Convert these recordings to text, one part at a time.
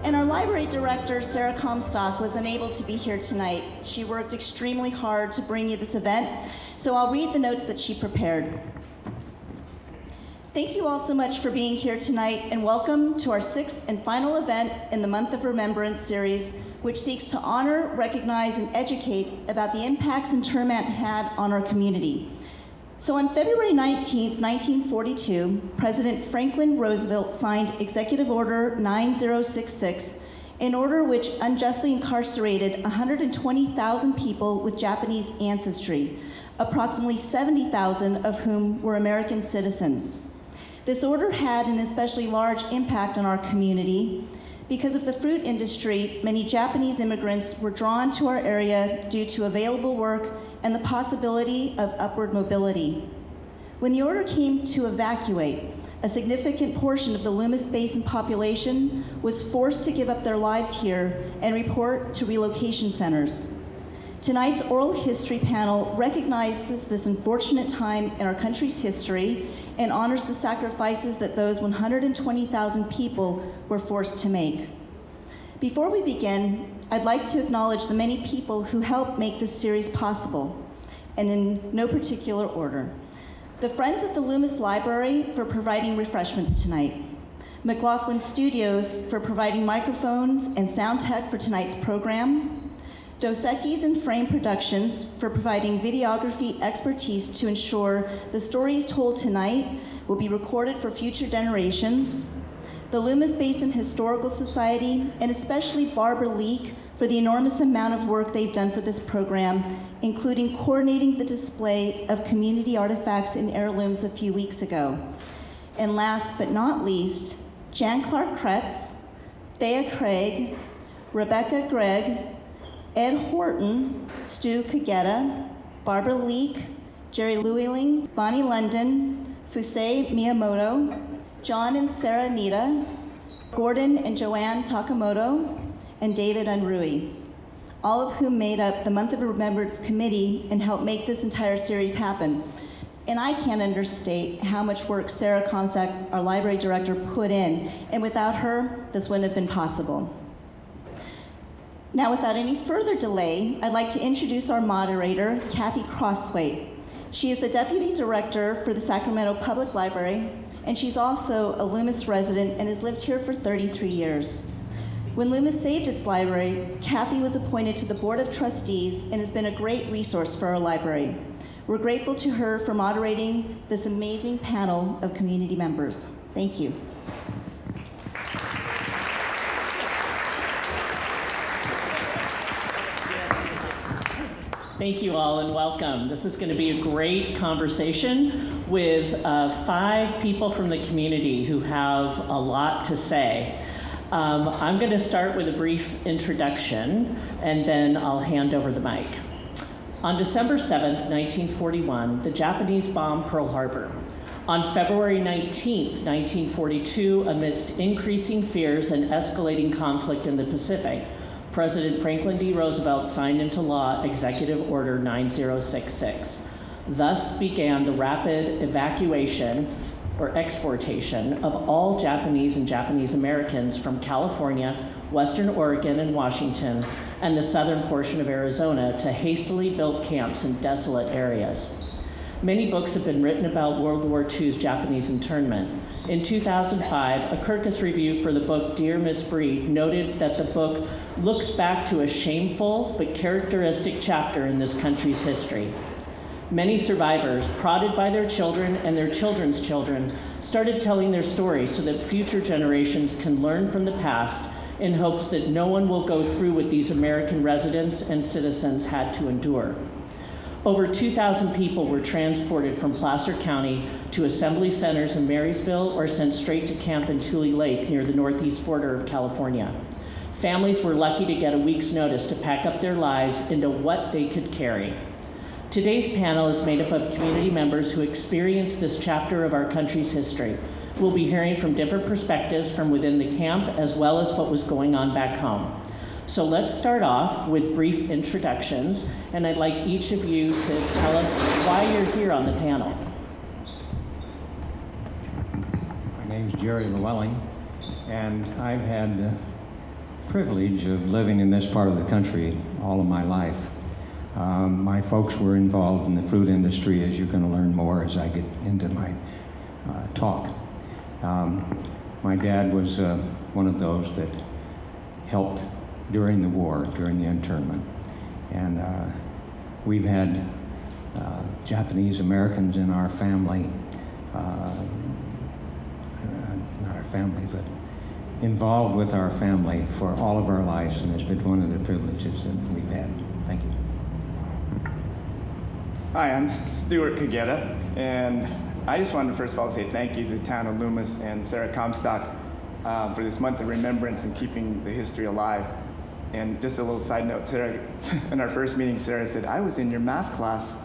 And our library director, Sarah Comstock, was unable to be here tonight. She worked extremely hard to bring you this event, so I'll read the notes that she prepared. Thank you all so much for being here tonight, and welcome to our 6th and final event in the Month of Remembrance series, which seeks to honor, recognize, and educate about the impacts internment had on our community. So on February 19th, 1942, President Franklin Roosevelt signed Executive Order 9066, an order which unjustly incarcerated 120,000 people with Japanese ancestry, approximately 70,000 of whom were American citizens. This order had an especially large impact on our community. Because of the fruit industry, many Japanese immigrants were drawn to our area due to available work and the possibility of upward mobility. When the order came to evacuate, a significant portion of the Loomis Basin population was forced to give up their lives here and report to relocation centers. Tonight's oral history panel recognizes this unfortunate time in our country's history and honors the sacrifices that those 120,000 people were forced to make. Before we begin, I'd like to acknowledge the many people who helped make this series possible, and in no particular order. The Friends at the Loomis Library for providing refreshments tonight. McLaughlin Studios for providing microphones and sound tech for tonight's program. Dos Equis and Frame Productions for providing videography expertise to ensure the stories told tonight will be recorded for future generations. The Loomis Basin Historical Society, and especially Barbara Leake for the enormous amount of work they've done for this program, including coordinating the display of community artifacts and heirlooms a few weeks ago. And last but not least, Jan Clark Kretz, Thea Craig, Rebecca Gregg, Ed Horton, Stu Kageta, Barbara Leake, Jerry Lewelling, Bonnie London, Fusae Miyamoto, John and Sarah Nita, Gordon and Joanne Takamoto, and David Unruhi, all of whom made up the Month of Remembrance Committee and helped make this entire series happen. And I can't understate how much work Sarah Comstock, our library director, put in, and without her, this wouldn't have been possible. Now, without any further delay, I'd like to introduce our moderator, Cathy Crosthwaite. She is the Deputy Director for the Sacramento Public Library, and she's also a Loomis resident and has lived here for 33 years. When Loomis saved its library, Cathy was appointed to the Board of Trustees and has been a great resource for our library. We're grateful to her for moderating this amazing panel of community members. Thank you. Thank you all and welcome. This is going to be a great conversation with 5 people from the community who have a lot to say. I'm going to start with a brief introduction and then I'll hand over the mic. On December 7th, 1941, the Japanese bombed Pearl Harbor. On February 19th, 1942, amidst increasing fears and escalating conflict in the Pacific, President Franklin D. Roosevelt signed into law Executive Order 9066. Thus began the rapid evacuation or exportation of all Japanese and Japanese Americans from California, Western Oregon, and Washington, and the southern portion of Arizona to hastily built camps in desolate areas. Many books have been written about World War II's Japanese internment. In 2005, a Kirkus review for the book Dear Miss Breed noted that the book looks back to a shameful but characteristic chapter in this country's history. Many survivors, prodded by their children and their children's children, started telling their stories so that future generations can learn from the past in hopes that no one will go through what these American residents and citizens had to endure. Over 2,000 people were transported from Placer County to assembly centers in Marysville or sent straight to camp in Tule Lake near the northeast border of California. Families were lucky to get a week's notice to pack up their lives into what they could carry. Today's panel is made up of community members who experienced this chapter of our country's history. We'll be hearing from different perspectives from within the camp as well as what was going on back home. So let's start off with brief introductions, and I'd like each of you to tell us why you're here on the panel. My name's Jerry Lewelling, and I've had privilege of living in this part of the country all of my life. My folks were involved in the fruit industry, as you're going to learn more as I get into my talk. My dad was one of those that helped during the war, during the internment. And we've had Japanese Americans in our family, not our family, but involved with our family for all of our lives, and it's been one of the privileges that we've had. Thank you. Hi, I'm Stuart Kageta, and I just wanted to first of all say thank you to the town of Loomis and Sarah Comstock for this month of remembrance and keeping the history alive. And just a little side note, Sarah, in our first meeting, Sarah said, I was in your math class.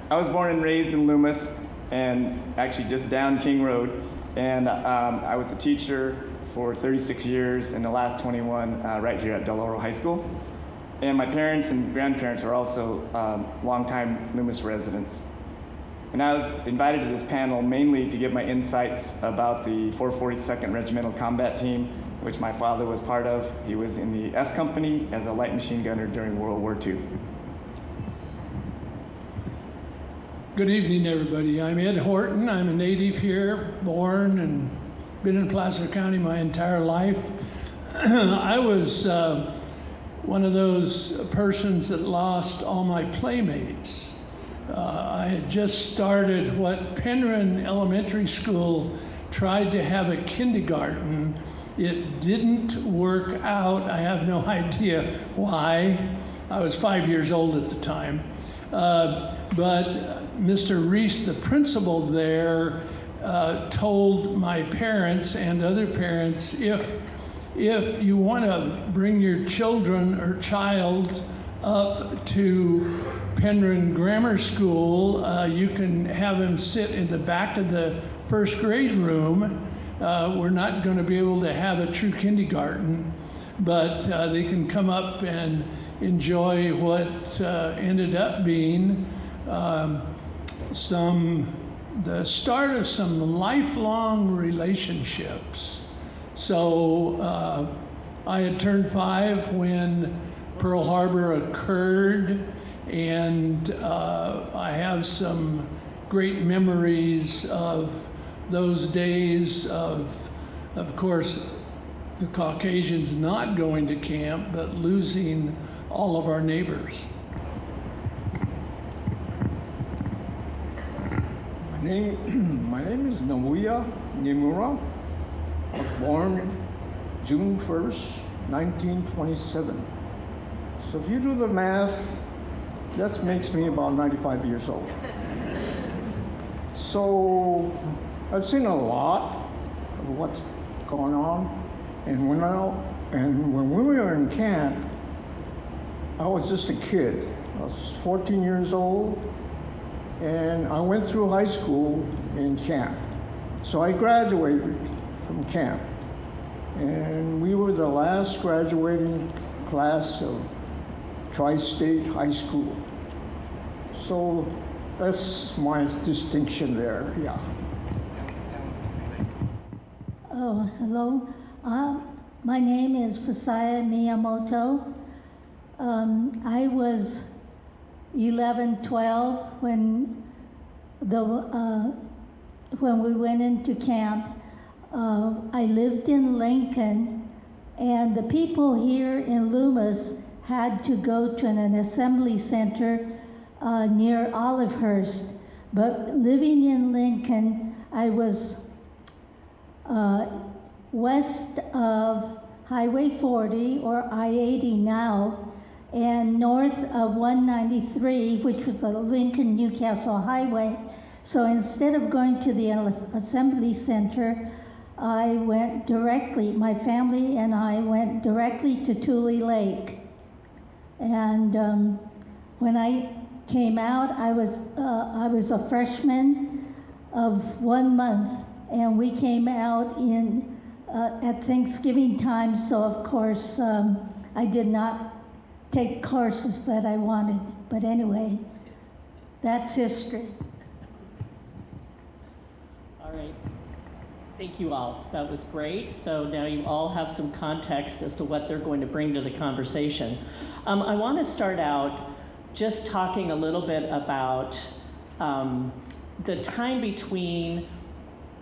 I was born and raised in Loomis, and actually just down King Road. And I was a teacher for 36 years, and the last 21 right here at Del Oro High School. And my parents and grandparents are also longtime Loomis residents. And I was invited to this panel mainly to give my insights about the 442nd Regimental Combat Team, which my father was part of. He was in the F Company as a light machine gunner during World War II. Good evening, everybody. I'm Ed Horton. I'm a native here, born and been in Placer County my entire life. I was one of those persons that lost all my playmates. I had just started what Penryn Elementary School tried to have a kindergarten. It didn't work out. I have no idea why. I was 5 years old at the time. But Mr. Reese, the principal there, told my parents and other parents, if you want to bring your children or child up to Penryn Grammar School, you can have him sit in the back of the first grade room. We're not going to be able to have a true kindergarten, but they can come up and enjoy what ended up being the start of some lifelong relationships. So I had turned 5 when Pearl Harbor occurred, and I have some great memories of those days of course, the Caucasians not going to camp, but losing all of our neighbors. My name is Nimura. I was born June 1st, 1927. So if you do the math, that makes me about 95 years old. So I've seen a lot of what's going on. And when we were in camp, I was just a kid. I was 14 years old, and I went through high school in camp. So I graduated from camp, and we were the last graduating class of Tri-State High School. So that's my distinction there, yeah. Oh, hello. My name is Fusae Miyamoto. I was 11, 12 when we went into camp. I lived in Lincoln, and the people here in Loomis had to go to an assembly center near Olivehurst. But living in Lincoln, I was west of Highway 40, or I-80 now, and north of 193, which was the Lincoln-Newcastle Highway. So instead of going to the assembly center, I went directly, my family and I went directly to Tule Lake. And when I came out, I was a freshman of 1 month, and we came out at Thanksgiving time, so of course I did not take courses that I wanted. But anyway, that's history. All right. Thank you all. That was great. So now you all have some context as to what they're going to bring to the conversation. I want to start out just talking a little bit about the time between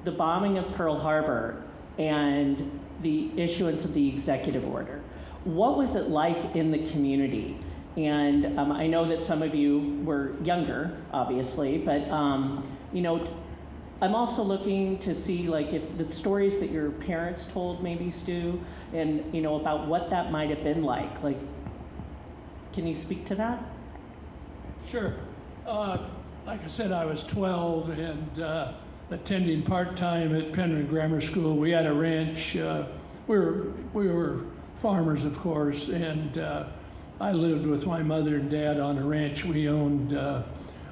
the bombing of Pearl Harbor and the issuance of the executive order. What was it like in the community? And I know that some of you were younger, obviously, but you know, I'm also looking to see like if the stories that your parents told maybe, Stu, and you know, about what that might have been like. Like, can you speak to that? Sure. Like I said, I was 12 and attending part-time at Penryn Grammar School. We had a ranch. We were farmers, of course, and I lived with my mother and dad on a ranch we owned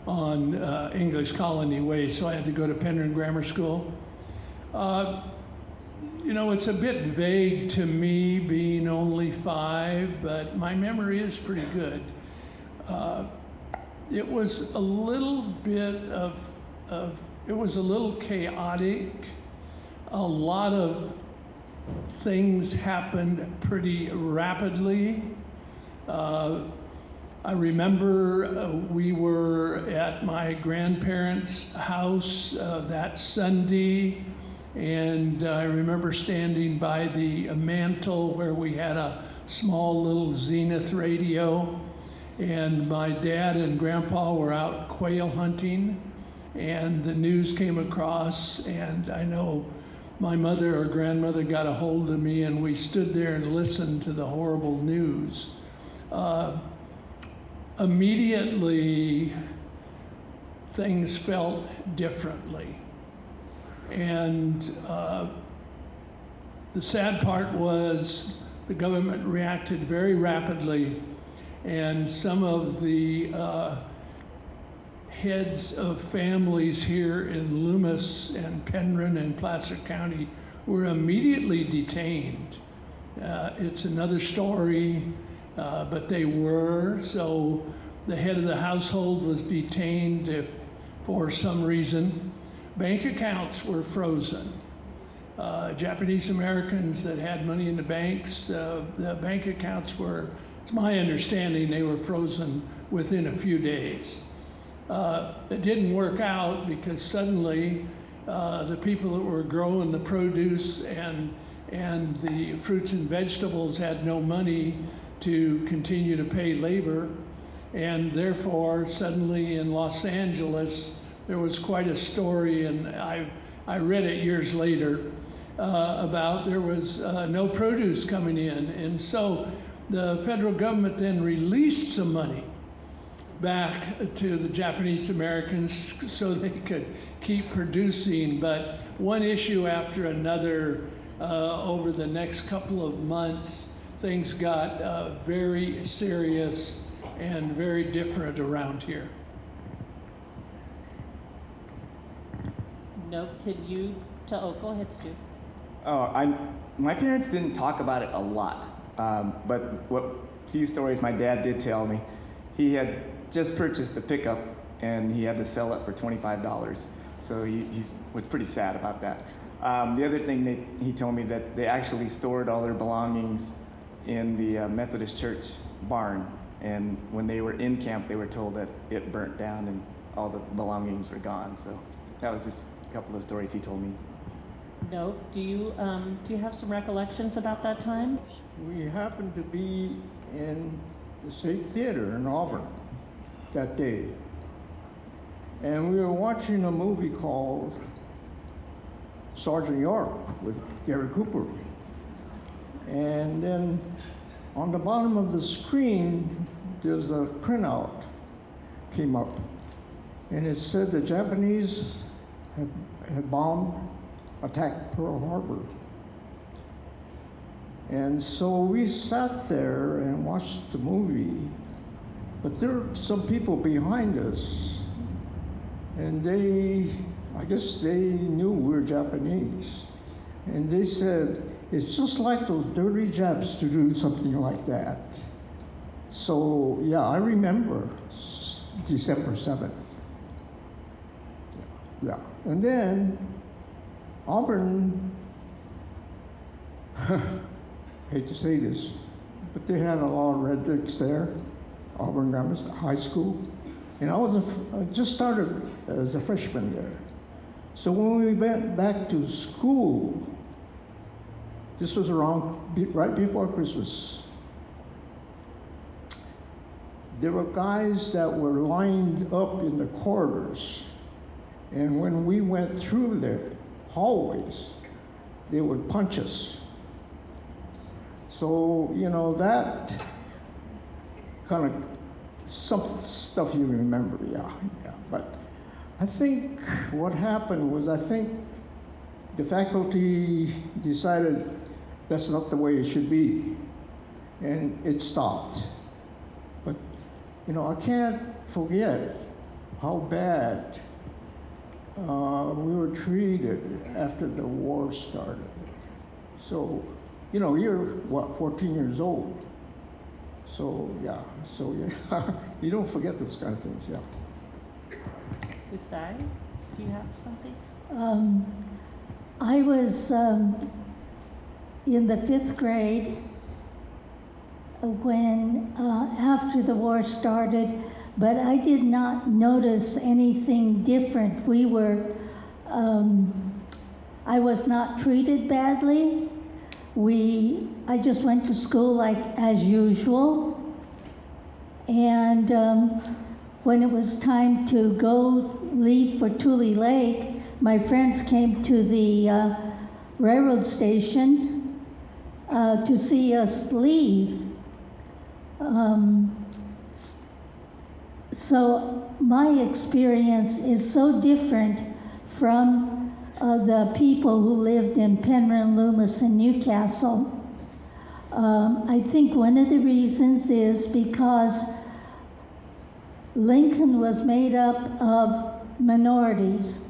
on English Colony Way, so I had to go to Penryn Grammar School. You know, it's a bit vague to me being only 5, but my memory is pretty good. It was a little bit it was a little chaotic. A lot of things happened pretty rapidly. I remember we were at my grandparents' house that Sunday, and I remember standing by the mantle where we had a small little Zenith radio, and my dad and grandpa were out quail hunting, and the news came across, and I know my mother or grandmother got a hold of me, and we stood there and listened to the horrible news. Immediately, things felt differently. And the sad part was the government reacted very rapidly, and some of the heads of families here in Loomis and Penryn and Placer County were immediately detained. It's another story, but they were. So the head of the household was detained for some reason. Bank accounts were frozen. Japanese Americans that had money in the banks, the bank accounts were, it's my understanding, they were frozen within a few days. It didn't work out because suddenly the people that were growing the produce and the fruits and vegetables had no money to continue to pay labor, and therefore suddenly in Los Angeles there was quite a story, and I read it years later about there was no produce coming in, and so the federal government then released some money back to the Japanese Americans so they could keep producing. But one issue after another over the next couple of months, things got very serious and very different around here. No, can you tell? Oh, go ahead, Stu. My parents didn't talk about it a lot, but what few stories my dad did tell me, he had just purchased a pickup and he had to sell it for $25. So he was pretty sad about that. The other thing he told me that they actually stored all their belongings in the Methodist Church barn. And when they were in camp, they were told that it burnt down and all the belongings were gone. So that was just a couple of stories he told me. No, do you have some recollections about that time? We happened to be in the State Theater in Auburn that day. And we were watching a movie called Sergeant York with Gary Cooper. And then on the bottom of the screen, there's a printout came up. And it said the Japanese had attacked Pearl Harbor. And so we sat there and watched the movie, but there were some people behind us, and I guess they knew we were Japanese. And they said, it's just like those dirty Japs to do something like that. So yeah, I remember December 7th. Yeah, and then Auburn, hate to say this, but they had a lot of rednecks there, Auburn Grammar High School. And I just started as a freshman there. So when we went back to school, this was right before Christmas, there were guys that were lined up in the corridors. And when we went through the hallways, they would punch us. So, you know, that kind of some stuff you remember, yeah. But I think what happened was, I think the faculty decided that's not the way it should be, and it stopped. But, you know, I can't forget how bad we were treated after the war started. So, you know, you're, what, 14 years old? So, yeah, you don't forget those kind of things, yeah. Fusae, do you have something? I was in the 5th grade when, after the war started, but I did not notice anything different. I was not treated badly. I just went to school like as usual. And when it was time to leave for Tule Lake, my friends came to the railroad station to see us leave. So my experience is so different from the people who lived in Penryn, Loomis, and Newcastle. I think one of the reasons is because Lincoln was made up of minorities: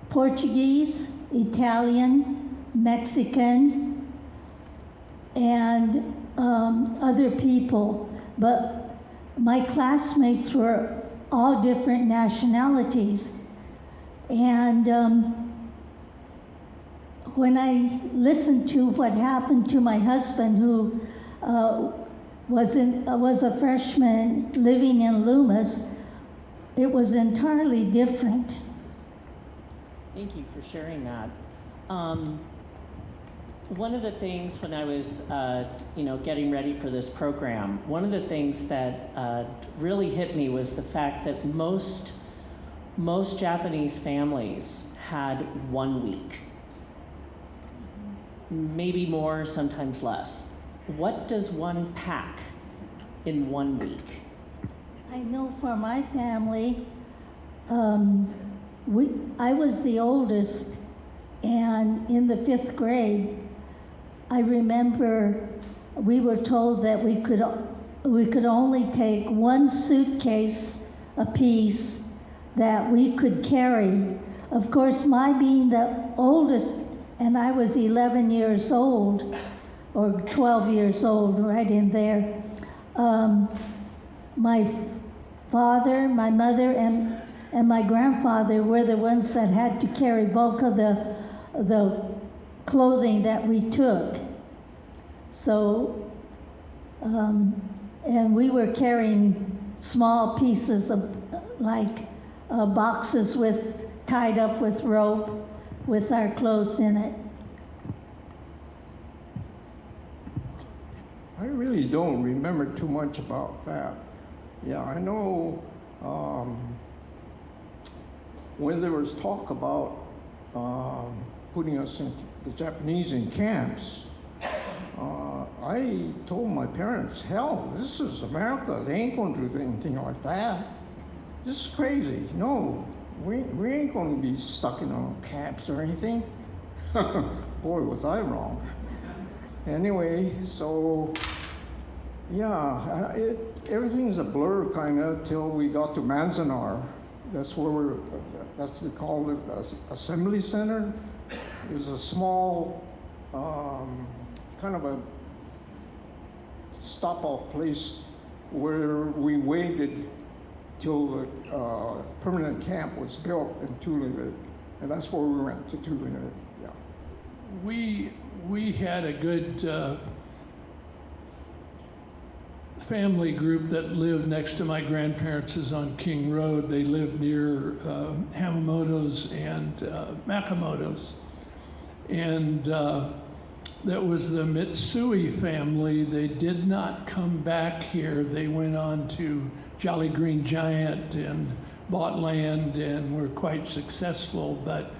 Portuguese, Italian, Mexican, and other people. But my classmates were all different nationalities. And when I listened to what happened to my husband, who was a freshman living in Loomis, it was entirely different. Thank you for sharing that. One of the things when I was, getting ready for this program, one of the things that really hit me was the fact that most Japanese families had 1 week, maybe more, sometimes less. What does one pack in 1 week? I know for my family, I was the oldest, and in the 5th grade, I remember we were told that we could only take 1 suitcase apiece that we could carry. Of course, my being the oldest, and I was 11 years old, or 12 years old, right in there. My father, my mother, and my grandfather were the ones that had to carry bulk of the clothing that we took. So, and we were carrying small pieces of, boxes tied up with rope with our clothes in it. I really don't remember too much about that. Yeah, I know when there was talk about putting us in the Japanese in camps, I told my parents, hell, this is America. They ain't gonna do anything like that. This is crazy. No, we ain't gonna be stuck in no camps or anything. Boy, was I wrong. Anyway, so yeah, everything's a blur kind of till we got to Manzanar. That's where we called it Assembly Center. It was a small, kind of a stop-off place where we waited till the permanent camp was built in Tule. And that's where we went to yeah. We had a good family group that lived next to my grandparents' on King Road. They lived near Hamamoto's and Makamoto's. And that was the Mitsui family. They did not come back here. They went on to Jolly Green Giant and bought land and were quite successful, but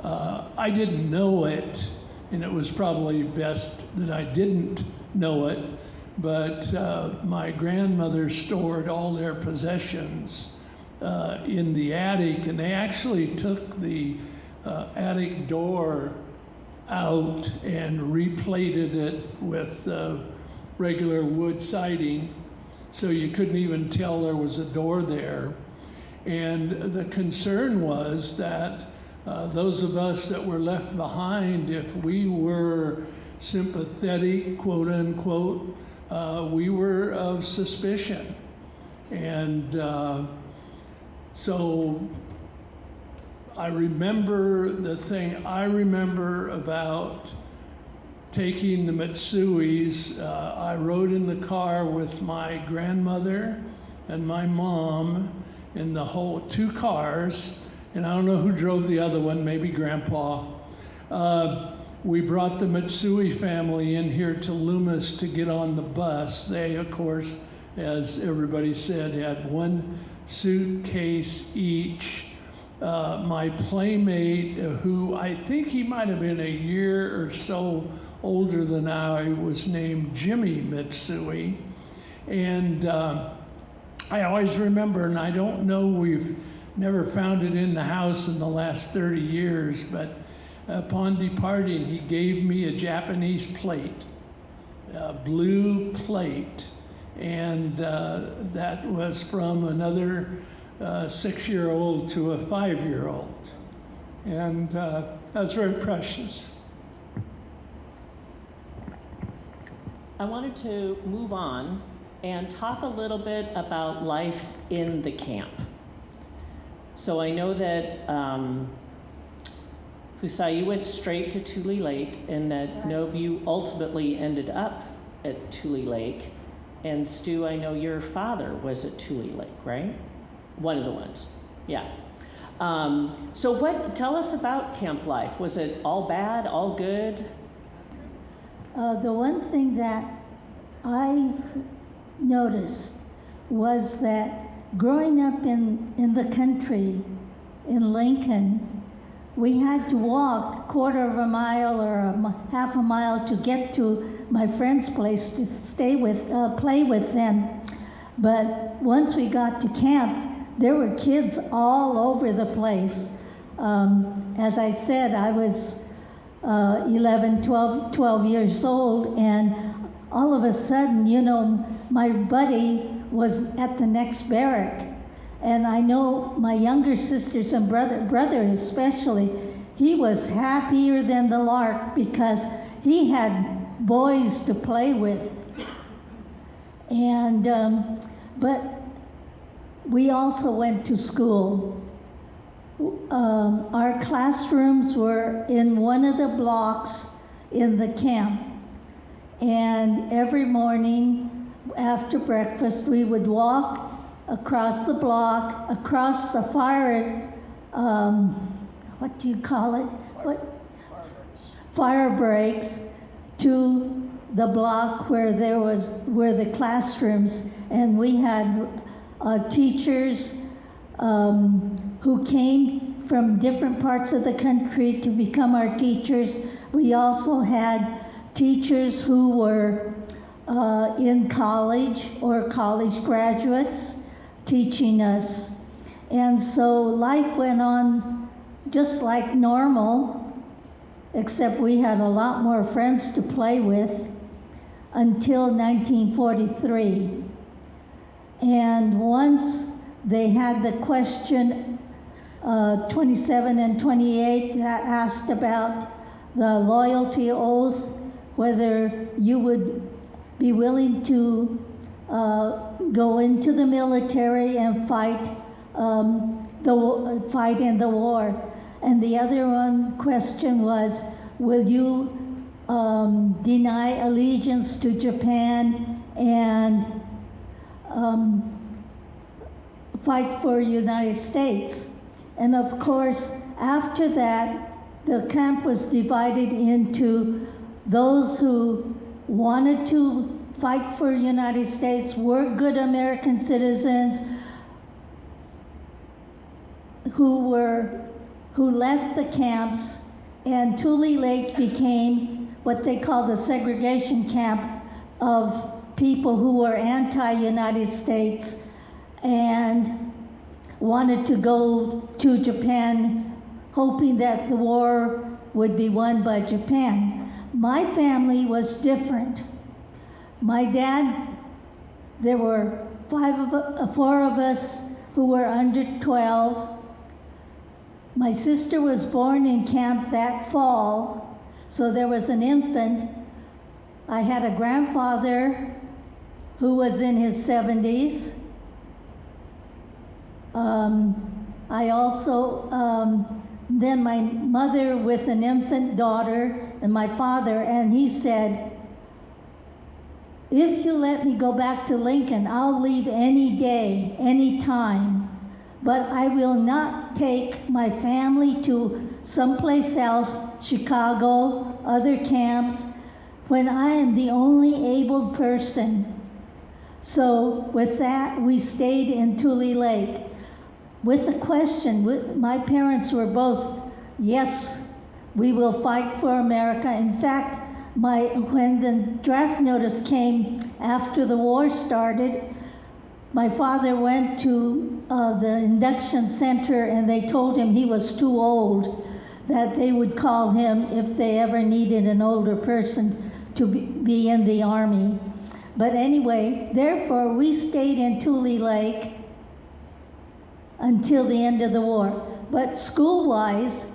I didn't know it, and it was probably best that I didn't know it, but my grandmother stored all their possessions in the attic, and they actually took the attic door out and replated it with regular wood siding, so you couldn't even tell there was a door there. And the concern was that those of us that were left behind, if we were sympathetic, quote unquote, we were of suspicion. And so I remember the thing I remember about taking the Mitsuis. I rode in the car with my grandmother and my mom in the whole 2 cars, and I don't know who drove the other one, maybe Grandpa. We brought the Mitsui family in here to Loomis to get on the bus. They, of course, as everybody said, had 1 suitcase each. My playmate, who I think he might have been a year or so older than I, was named Jimmy Mitsui. And I always remember, and I don't know, we've never found it in the house in the last 30 years, but upon departing, he gave me a Japanese plate, a blue plate, and that was from another 6-year-old to a 5-year-old. And that's very precious. I wanted to move on and talk a little bit about life in the camp. So I know that Fusae, you went straight to Tule Lake, and that you ultimately ended up at Tule Lake. And Stu, I know your father was at Tule Lake, right? One of the ones, yeah. So tell us about camp life. Was it all bad, all good? The one thing that I noticed was that growing up in the country, in Lincoln, we had to walk 1/4 mile or half a mile to get to my friend's place to play with them. But once we got to camp, there were kids all over the place. As I said, I was 12 years old, and all of a sudden, my buddy was at the next barrack. And I know my younger sisters and brother especially, he was happier than the lark because he had boys to play with. And, but we also went to school. Our classrooms were in one of the blocks in the camp. And every morning after breakfast, we would walk across the block, across the fire, what do you call it? Fire breaks, to the block where were the classrooms, and we had teachers who came from different parts of the country to become our teachers. We also had teachers who were in college or college graduates teaching us. And so life went on just like normal, except we had a lot more friends to play with until 1943. And once they had the question 27 and 28 that asked about the loyalty oath, whether you would be willing to go into the military and fight in the war. And the other one question was, will you deny allegiance to Japan and fight for United States? And of course, after that, the camp was divided into those who wanted to fight for United States, were good American citizens, who left the camps, and Tule Lake became what they call the segregation camp of people who were anti-United States and wanted to go to Japan, hoping that the war would be won by Japan. My family was different. My dad, there were 4 of us who were under 12. My sister was born in camp that fall, so there was an infant. I had a grandfather who was in his 70s. I also, then my mother with an infant daughter and my father, and he said, if you let me go back to Lincoln, I'll leave any day, any time, but I will not take my family to someplace else, Chicago, other camps, when I am the only abled person. So with that, we stayed in Tule Lake. With the question, my parents were both, yes, we will fight for America. In fact, when the draft notice came after the war started, my father went to the induction center and they told him he was too old, that they would call him if they ever needed an older person to be in the Army. But anyway, therefore, we stayed in Tule Lake until the end of the war. But school-wise,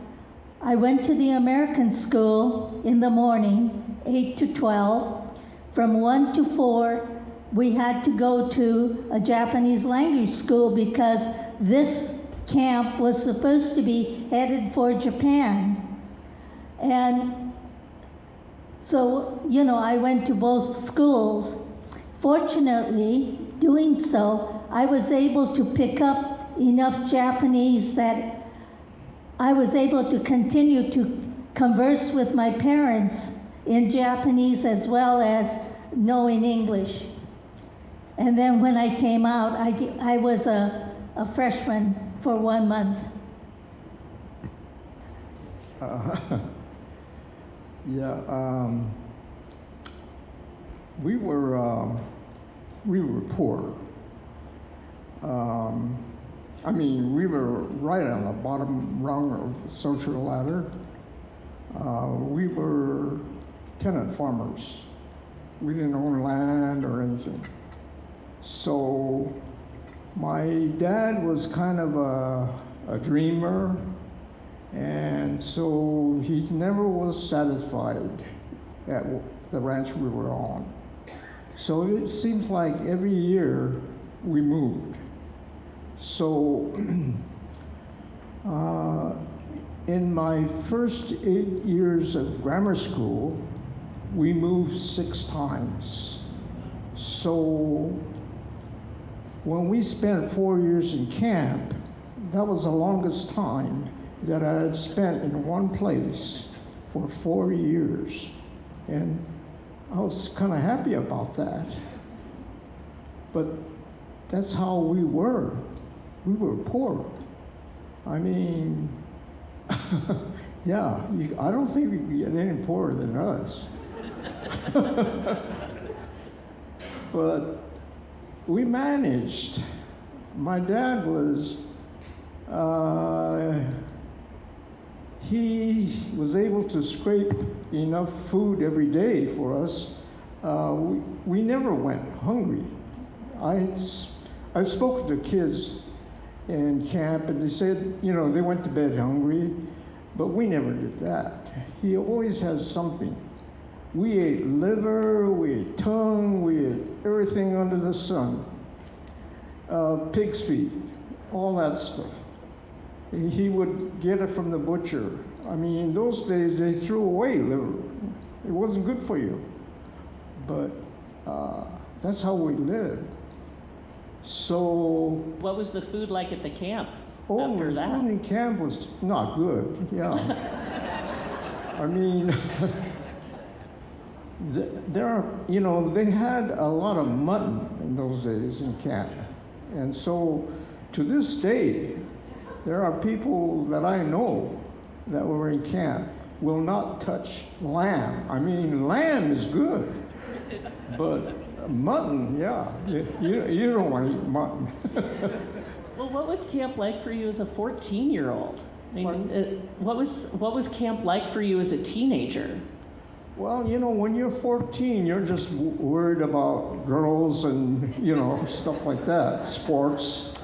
I went to the American school in the morning, 8 to 12. From 1 to 4, we had to go to a Japanese language school because this camp was supposed to be headed for Japan. And so, I went to both schools. Fortunately, doing so, I was able to pick up enough Japanese that I was able to continue to converse with my parents in Japanese as well as knowing English. And then when I came out, I was a freshman for 1 month. We were poor. We were right on the bottom rung of the social ladder. We were tenant farmers. We didn't own land or anything. So my dad was kind of a dreamer, and so he never was satisfied at the ranch we were on. So it seems like every year we moved. So in my first 8 years of grammar school, we moved 6 times. So when we spent 4 years in camp, that was the longest time that I had spent in one place for 4 years. And I was kind of happy about that. But that's how we were. We were poor. Yeah, I don't think we could get any poorer than us. But we managed. My dad was, he was able to scrape enough food every day for us. We never went hungry. I've spoken to kids in camp, and they said, they went to bed hungry, but we never did that. He always has something. We ate liver, we ate tongue, we ate everything under the sun. Pig's feet, all that stuff. he would get it from the butcher. I mean, in those days, they threw away liver. It wasn't good for you. But that's how we lived. So... What was the food like at the camp after the that? food in camp was not good, yeah. I mean, there are, you know, they had a lot of mutton in those days in camp. And so, to this day, there are people that I know that were in camp will not touch lamb. I mean, lamb is good, but mutton, yeah, you don't want to eat mutton. Well, what was camp like for you as a 14-year-old? I mean, what was camp like for you as a teenager? Well, you know, when you're 14, you're just worried about girls and, you know, stuff like that, sports.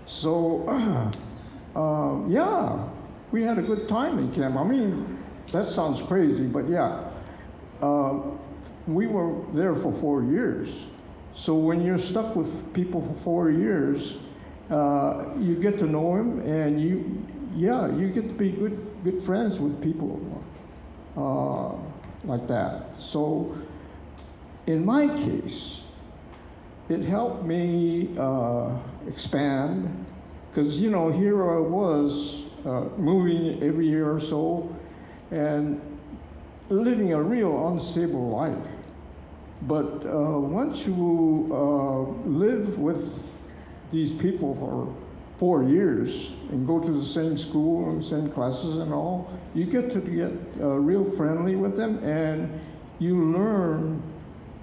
So, yeah, we had a good time in camp. I mean, that sounds crazy, but yeah. We were there for 4 years. So when you're stuck with people for 4 years, you get to know them, and you get to be good friends with people like that. So in my case, it helped me expand, because, you know, here I was moving every year or so and living a real unstable life. But once you live with these people for 4 years and go to the same school and same classes and all, you get real friendly with them, and you learn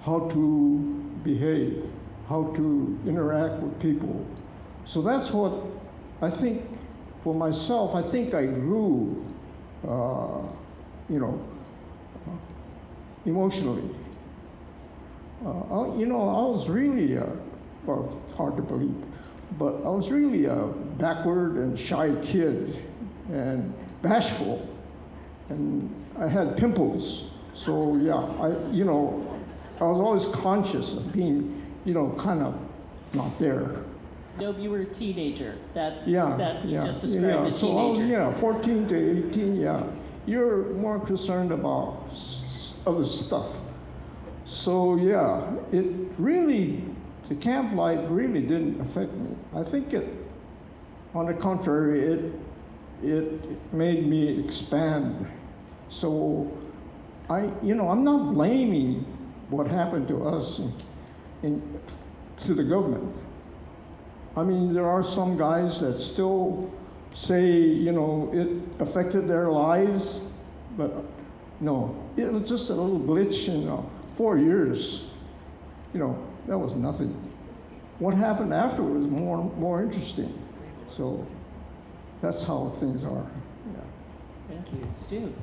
how to behave, how to interact with people. So that's what I think for myself. I think I grew, you know, emotionally. You know, I was really, well, hard to believe, but I was really a backward and shy kid and bashful, and I had pimples. So yeah, I was always conscious of being, you know, kind of not there. No, you were a teenager. That you just described yeah. a So I was, teenager. 14 to 18, yeah. You're more concerned about other stuff. So yeah, the camp life really didn't affect me. I think on the contrary, it made me expand. So I'm not blaming what happened to us to the government. I mean, there are some guys that still say, you know, it affected their lives, but no, it was just a little glitch in 4 years. You know, that was nothing. What happened afterwards was more interesting. So that's how things are. Yeah. Thank you. Stu.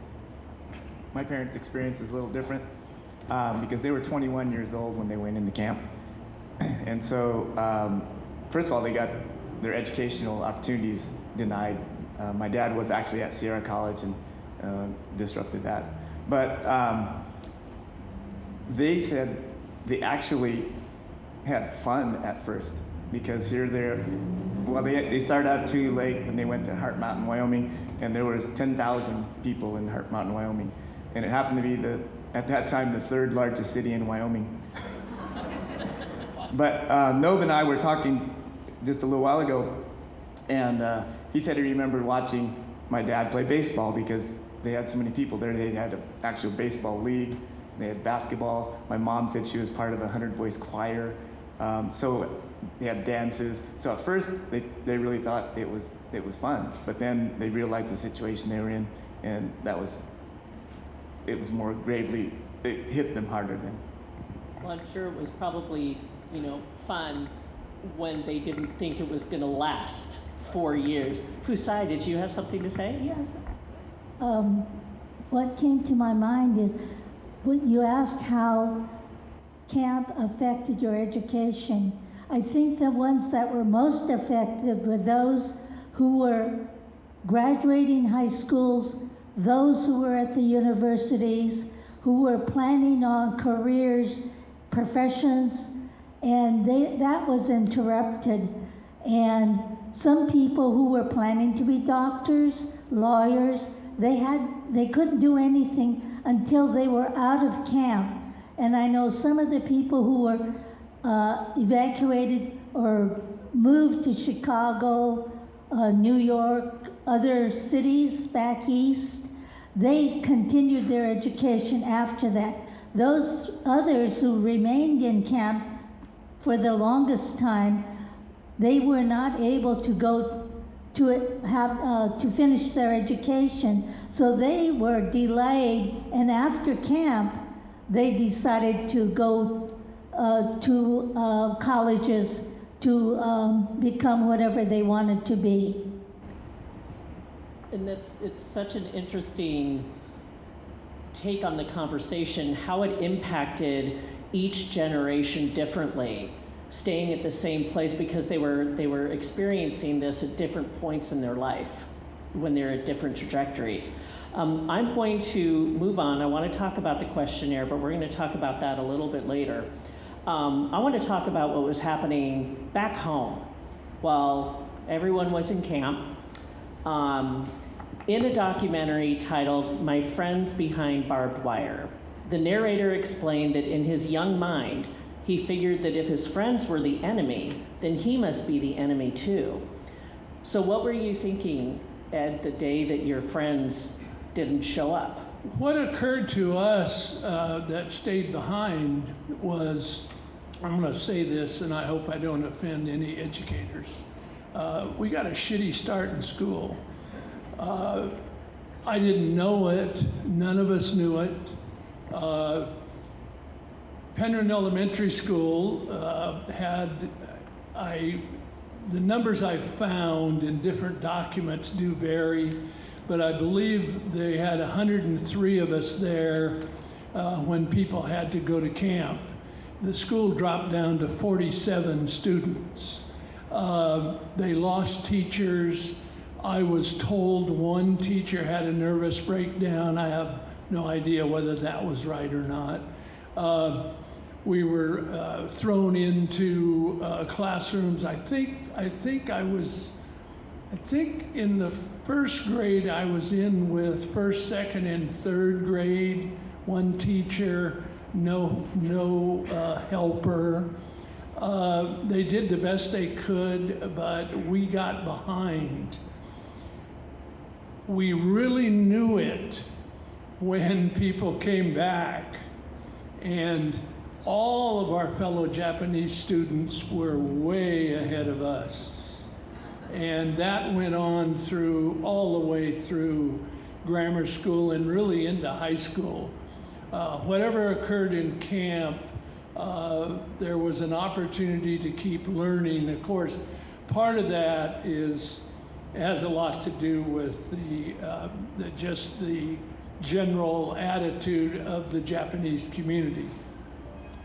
My parents' experience is a little different because they were 21 years old when they went into camp. And so, first of all, they got their educational opportunities denied. My dad was actually at Sierra College and disrupted that. But they said they actually had fun at first because they started out Tule Lake and they went to Heart Mountain, Wyoming, and there was 10,000 people in Heart Mountain, Wyoming. And it happened to be at that time, the third largest city in Wyoming. But Nob and I were talking just a little while ago, and he said he remembered watching my dad play baseball because they had so many people there. They had an actual baseball league. They had basketball. My mom said she was part of a 100-voice choir. So they had dances. So at first, they really thought it was fun. But then they realized the situation they were in, and it was more gravely, it hit them harder than. Well, I'm sure it was probably, fun when they didn't think it was going to last 4 years. Fusae, did you have something to say? Yes. What came to my mind is, you asked how camp affected your education. I think the ones that were most affected were those who were graduating high schools, those who were at the universities, who were planning on careers, professions, and that was interrupted. And some people who were planning to be doctors, lawyers, they couldn't do anything until they were out of camp. And I know some of the people who were evacuated or moved to Chicago, New York, other cities back east, they continued their education after that. Those others who remained in camp for the longest time, they were not able to go to finish their education, so they were delayed, and after camp, they decided to go to colleges to become whatever they wanted to be. And it's such an interesting take on the conversation, how it impacted each generation differently, staying at the same place because they were experiencing this at different points in their life when they're at different trajectories. I'm going to move on. I want to talk about the questionnaire, but we're going to talk about that a little bit later. I want to talk about what was happening back home while everyone was in camp. In a documentary titled My Friends Behind Barbed Wire, the narrator explained that in his young mind, he figured that if his friends were the enemy, then he must be the enemy too. So what were you thinking, Ed, the day that your friends didn't show up? What occurred to us that stayed behind was, I'm going to say this, and I hope I don't offend any educators. We got a shitty start in school. I didn't know it. None of us knew it. Penryn Elementary School the numbers I found in different documents do vary, but I believe they had 103 of us there when people had to go to camp. The school dropped down to 47 students. They lost teachers. I was told one teacher had a nervous breakdown. I have no idea whether that was right or not. We were thrown into classrooms. I think in the first grade I was in with first, second, and third grade. One teacher, no helper. They did the best they could, but we got behind. We really knew it when people came back, and all of our fellow Japanese students were way ahead of us. And that went on all the way through grammar school and really into high school. Whatever occurred in camp, there was an opportunity to keep learning. Of course, part of that has a lot to do with just the general attitude of the Japanese community.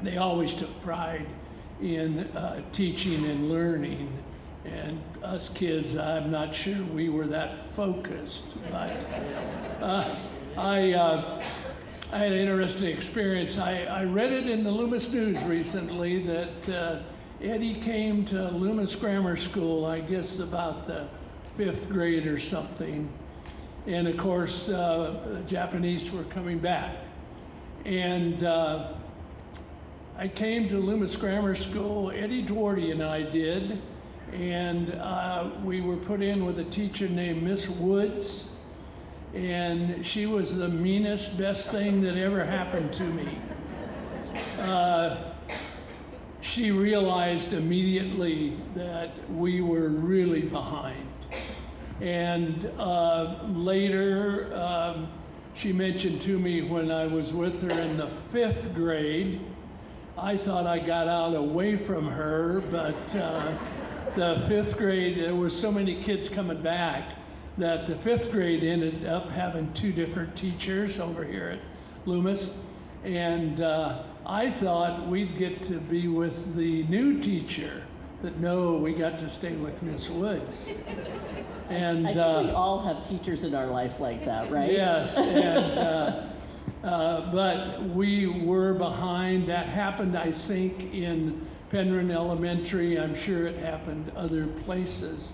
They always took pride in teaching and learning, and us kids, I'm not sure we were that focused, but I had an interesting experience. I read it in the Loomis News recently that Eddie came to Loomis Grammar School, I guess about the 5th grade or something. And of course, the Japanese were coming back. And I came to Loomis Grammar School, Eddie Dwardy and I did, and we were put in with a teacher named Miss Woods, and she was the meanest, best thing that ever happened to me. She realized immediately that we were really behind. And later, she mentioned to me when I was with her in the 5th grade, I thought I got out away from her, but the 5th grade, there were so many kids coming back that the 5th grade ended up having 2 different teachers over here at Loomis. And I thought we'd get to be with the new teacher, but no, we got to stay with Miss Woods. And I think we all have teachers in our life like that, right? Yes, and but we were behind. That happened, I think, in Penryn Elementary. I'm sure it happened other places.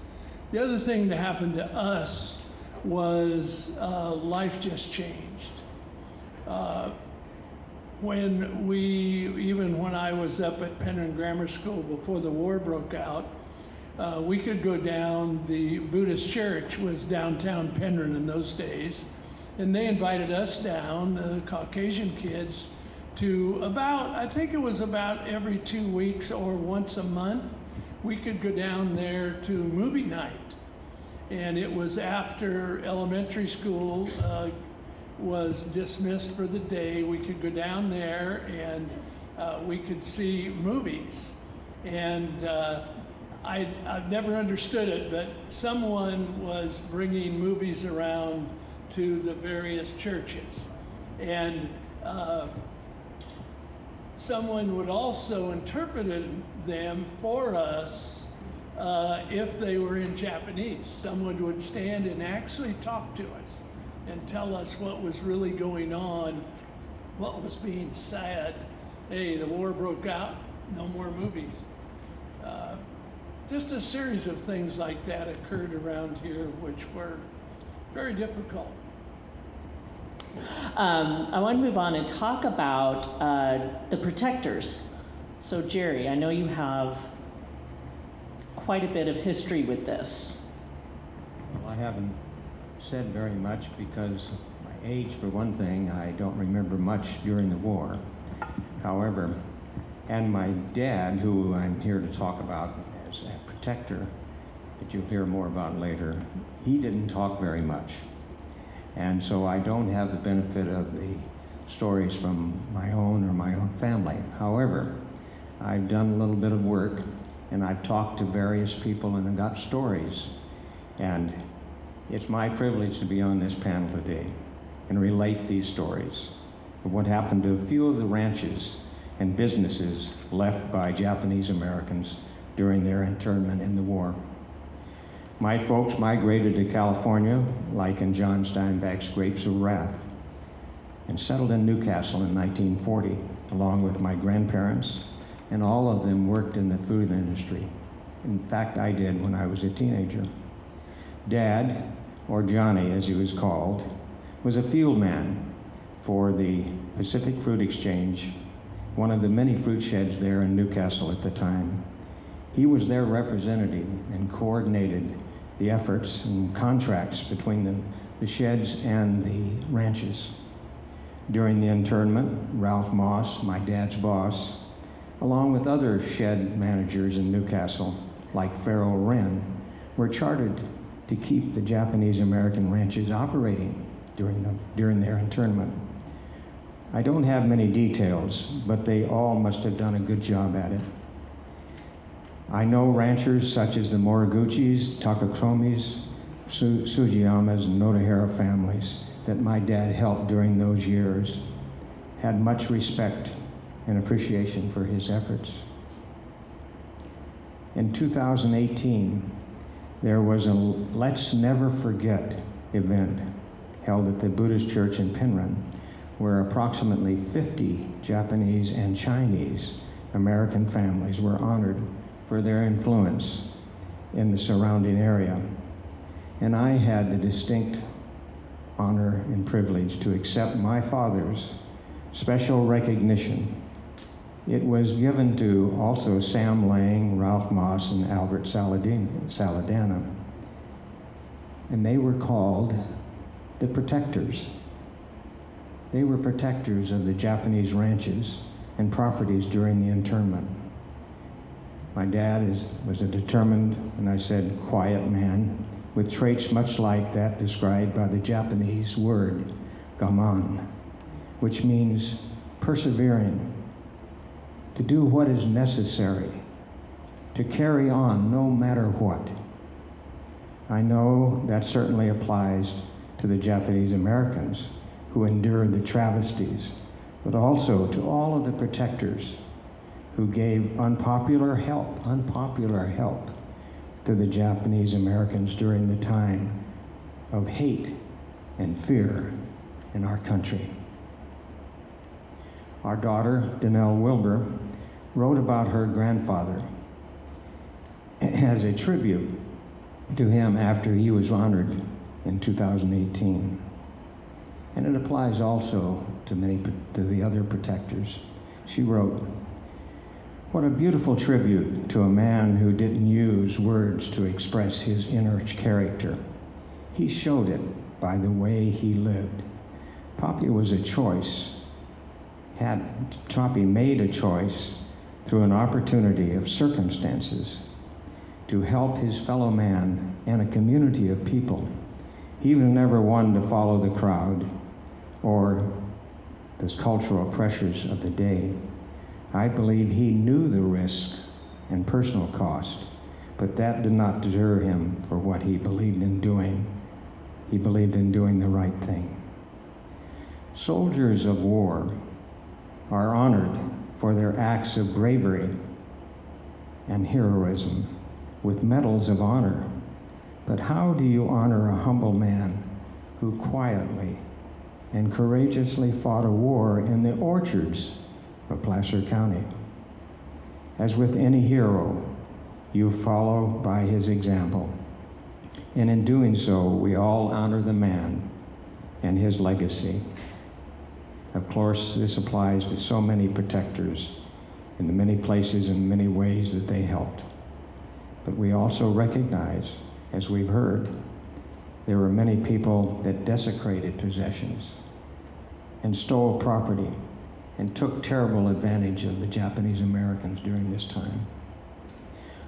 The other thing that happened to us was life just changed. When I was up at Penryn Grammar School before the war broke out, we could go down, the Buddhist church was downtown Penryn in those days, and they invited us down, the Caucasian kids, to I think it was about every 2 weeks or once a month, we could go down there to movie night. And it was after elementary school was dismissed for the day. We could go down there and we could see movies. And I've never understood it, but someone was bringing movies around to the various churches. And someone would also interpret them for us if they were in Japanese. Someone would stand and actually talk to us and tell us what was really going on, what was being said. Hey, the war broke out, no more movies. Just a series of things like that occurred around here, which were very difficult. I want to move on and talk about the protectors. So Jerry, I know you have quite a bit of history with this. Well, I haven't said very much because my age, for one thing, I don't remember much during the war. However, and my dad, who I'm here to talk about as a protector, that you'll hear more about later, he didn't talk very much. And so I don't have the benefit of the stories from my own family. However, I've done a little bit of work and I've talked to various people and I've got stories. And it's my privilege to be on this panel today and relate these stories of what happened to a few of the ranches and businesses left by Japanese Americans during their internment in the war. My folks migrated to California, like in John Steinbeck's Grapes of Wrath, and settled in Newcastle in 1940, along with my grandparents, and all of them worked in the food industry. In fact, I did when I was a teenager. Dad, or Johnny as he was called, was a field man for the Pacific Fruit Exchange, one of the many fruit sheds there in Newcastle at the time. He was their representative and coordinated the efforts and contracts between the sheds and the ranches. During the internment, Ralph Moss, my dad's boss, along with other shed managers in Newcastle, like Farrell Wren, were chartered to keep the Japanese American ranches operating during their internment. I don't have many details, but they all must have done a good job at it. I know ranchers such as the Moriguchis, Takakomis, Sujiyamas, and Notohara families that my dad helped during those years, had much respect and appreciation for his efforts. In 2018, there was a Let's Never Forget event held at the Buddhist Church in Penryn, where approximately 50 Japanese and Chinese American families were honored for their influence in the surrounding area. And I had the distinct honor and privilege to accept my father's special recognition. It was given to also Sam Lang, Ralph Moss, and Albert Saladana. And they were called the protectors. They were protectors of the Japanese ranches and properties during the internment. My dad was a determined, and I said, quiet man, with traits much like that described by the Japanese word, gaman, which means persevering, to do what is necessary, to carry on no matter what. I know that certainly applies to the Japanese Americans who endured the travesties, but also to all of the protectors who gave unpopular help to the Japanese Americans during the time of hate and fear in our country. Our daughter, Danelle Wilbur, wrote about her grandfather as a tribute to him after he was honored in 2018. And it applies also to the other protectors. She wrote, "What a beautiful tribute to a man who didn't use words to express his inner character. He showed it by the way he lived. Poppy was a choice. Poppy made a choice through an opportunity of circumstances to help his fellow man and a community of people. He was never one to follow the crowd or the cultural pressures of the day. I believe he knew the risk and personal cost, but that did not deter him for what he believed in doing. He believed in doing the right thing." Soldiers of war are honored for their acts of bravery and heroism with medals of honor. But how do you honor a humble man who quietly and courageously fought a war in the orchards of Placer County? As with any hero, you follow by his example. And in doing so, we all honor the man and his legacy. Of course, this applies to so many protectors in the many places and many ways that they helped. But we also recognize, as we've heard, there were many people that desecrated possessions and stole property and took terrible advantage of the Japanese Americans during this time.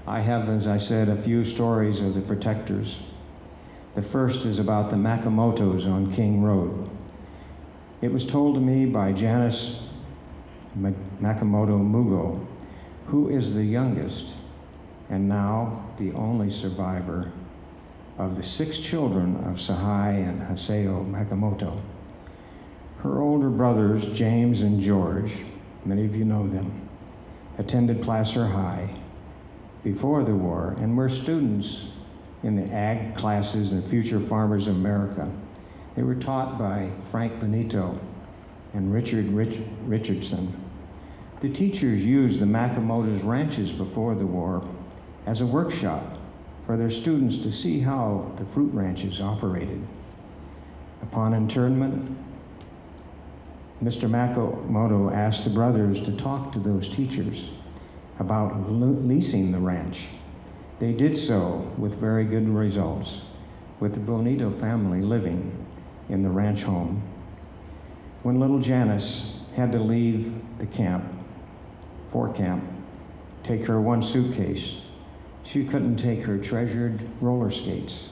I have, as I said, a few stories of the protectors. The first is about the Miyamotos on King Road. It was told to me by Janice Miyamoto Mugo, who is the youngest and now the only survivor of the 6 children of Sahai and Haseo Miyamoto. Her older brothers, James and George, many of you know them, attended Placer High before the war and were students in the ag classes and Future Farmers of America. They were taught by Frank Benito and Richard Richardson. The teachers used the Miyamoto's ranches before the war as a workshop for their students to see how the fruit ranches operated. Upon internment, Mr. Miyamoto asked the brothers to talk to those teachers about leasing the ranch. They did so with very good results, with the Bonito family living in the ranch home. When little Janice had to leave the camp, take her one suitcase, she couldn't take her treasured roller skates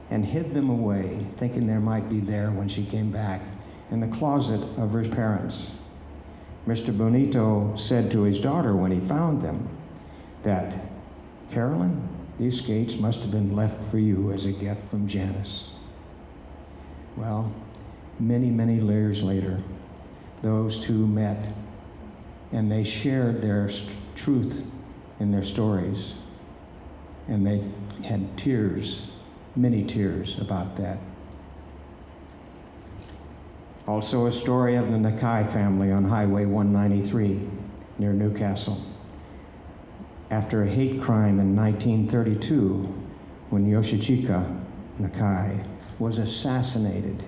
and hid them away, thinking they might be there when she came back in the closet of her parents. Mr. Bonito said to his daughter when he found them that, "Carolyn, these skates must have been left for you as a gift from Janice." Well, many, many years later, those two met and they shared their truth in their stories. And they had tears, many tears about that. Also a story of the Nakai family on Highway 193 near Newcastle. After a hate crime in 1932, when Yoshichika Nakai was assassinated,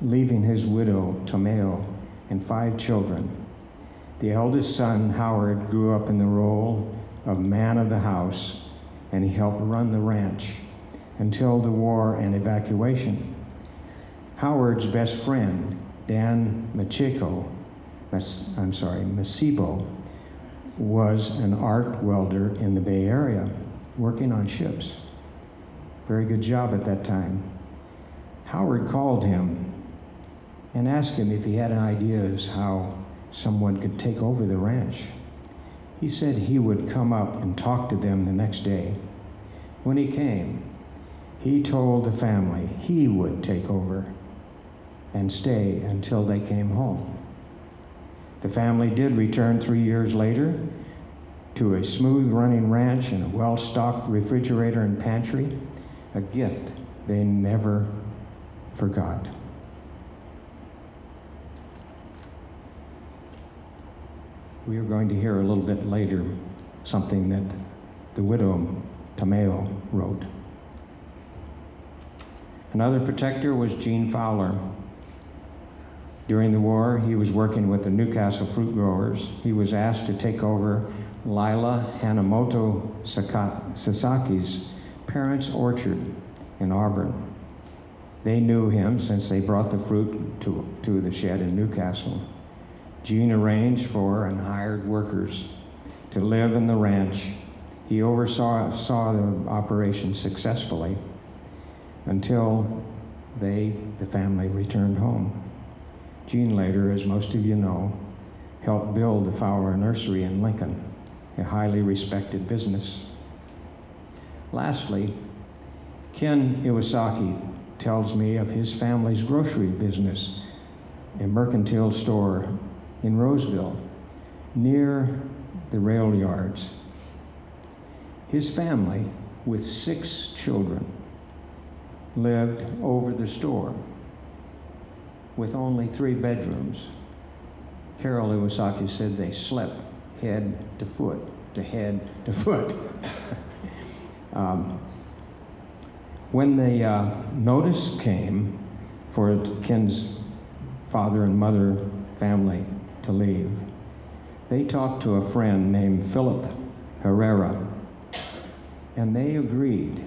leaving his widow, Tomeo, and 5 children. The eldest son, Howard, grew up in the role of man of the house, and he helped run the ranch until the war and evacuation. Howard's best friend, Dan Masibo, was an arc welder in the Bay Area, working on ships. Very good job at that time. Howard called him and asked him if he had ideas how someone could take over the ranch. He said he would come up and talk to them the next day. When he came, he told the family he would take over and stay until they came home. The family did return 3 years later to a smooth running ranch and a well-stocked refrigerator and pantry, a gift they never forgot. We are going to hear a little bit later something that the widow Tomeo wrote. Another protector was Gene Fowler. During the war, he was working with the Newcastle fruit growers. He was asked to take over Lila Hanamoto Sasaki's parents' orchard in Auburn. They knew him since they brought the fruit to the shed in Newcastle. Gene arranged for and hired workers to live in the ranch. He oversaw the operation successfully until the family returned home. Gene later, as most of you know, helped build the Fowler Nursery in Lincoln, a highly respected business. Lastly, Ken Iwasaki tells me of his family's grocery business, a mercantile store in Roseville, near the rail yards. His family, with 6 children, lived over the store with only 3 bedrooms. Carol Iwasaki said they slept head to foot, to head to foot. When the notice came for Ken's father and mother family to leave, they talked to a friend named Philip Herrera, and they agreed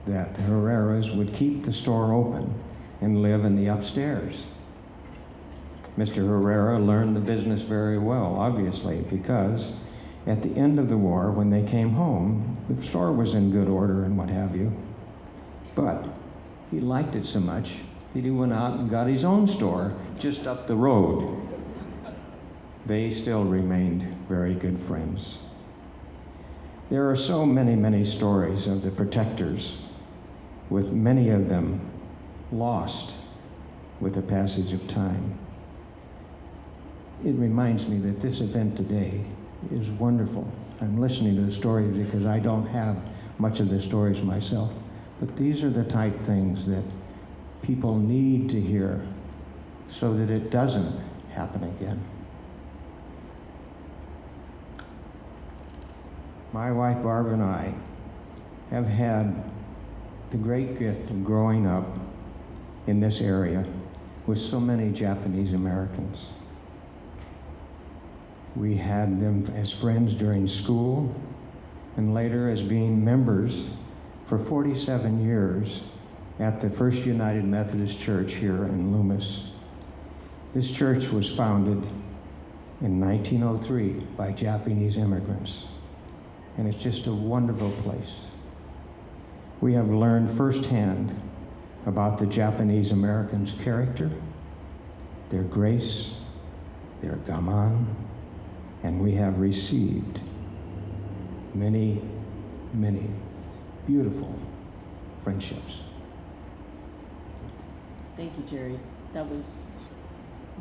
that the Herreras would keep the store open and live in the upstairs. Mr. Herrera learned the business very well, obviously, because at the end of the war, when they came home, the store was in good order and what have you. But he liked it so much that he went out and got his own store just up the road. They still remained very good friends. There are so many, many stories of the protectors, with many of them lost with the passage of time. It reminds me that this event today is wonderful. I'm listening to the stories because I don't have much of the stories myself, but these are the type things that people need to hear so that it doesn't happen again. My wife Barb and I have had the great gift of growing up in this area with so many Japanese Americans. We had them as friends during school and later as being members for 47 years at the First United Methodist Church here in Loomis. This church was founded in 1903 by Japanese immigrants, and it's just a wonderful place. We have learned firsthand about the Japanese Americans' character, their grace, their gaman, and we have received many, many beautiful friendships. Thank you, Jerry. That was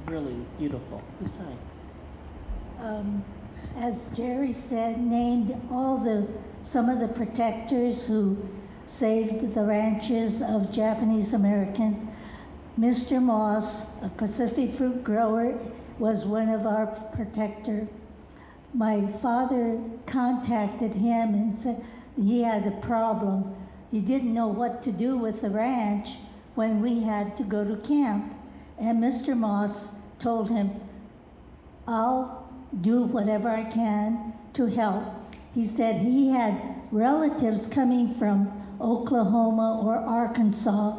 really beautiful. Fusae. As Jerry said, named some of the protectors who saved the ranches of Japanese Americans. Mr. Moss, a Pacific fruit grower, was one of our protectors. My father contacted him and said he had a problem. He didn't know what to do with the ranch when we had to go to camp. And Mr. Moss told him, I'll do whatever I can to help. He said he had relatives coming from Oklahoma or Arkansas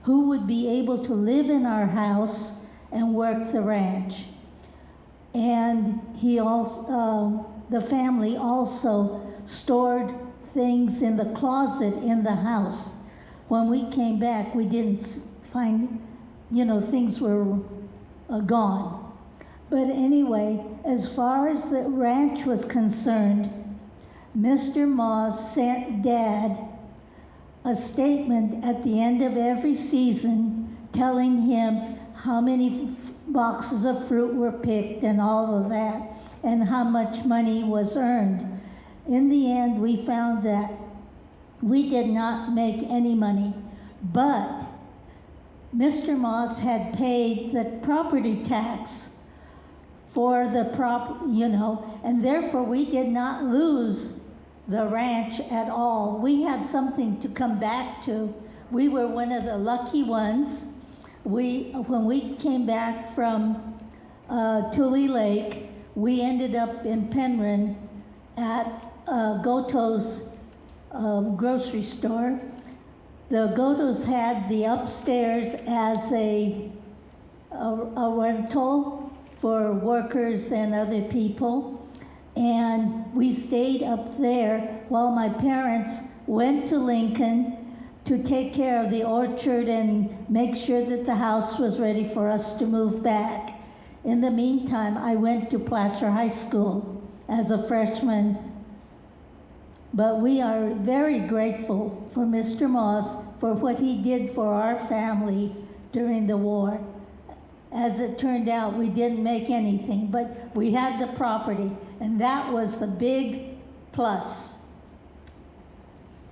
who would be able to live in our house and work the ranch. And he also, the family also stored things in the closet in the house. When we came back, we didn't find, things were gone. But anyway, as far as the ranch was concerned, Mr. Moss sent Dad a statement at the end of every season telling him how many boxes of fruit were picked and all of that, and how much money was earned. In the end, we found that we did not make any money, but Mr. Moss had paid the property tax for the and therefore we did not lose the ranch at all. We had something to come back to we were one of the lucky ones. When we came back from Tule Lake, we ended up in Penryn at Goto's grocery store. The Gotos had the upstairs as a rental for workers and other people. And we stayed up there while my parents went to Lincoln to take care of the orchard and make sure that the house was ready for us to move back. In the meantime, I went to Placer High School as a freshman. But we are very grateful for Mr. Moss for what he did for our family during the war. As it turned out, we didn't make anything, but we had the property, and that was the big plus.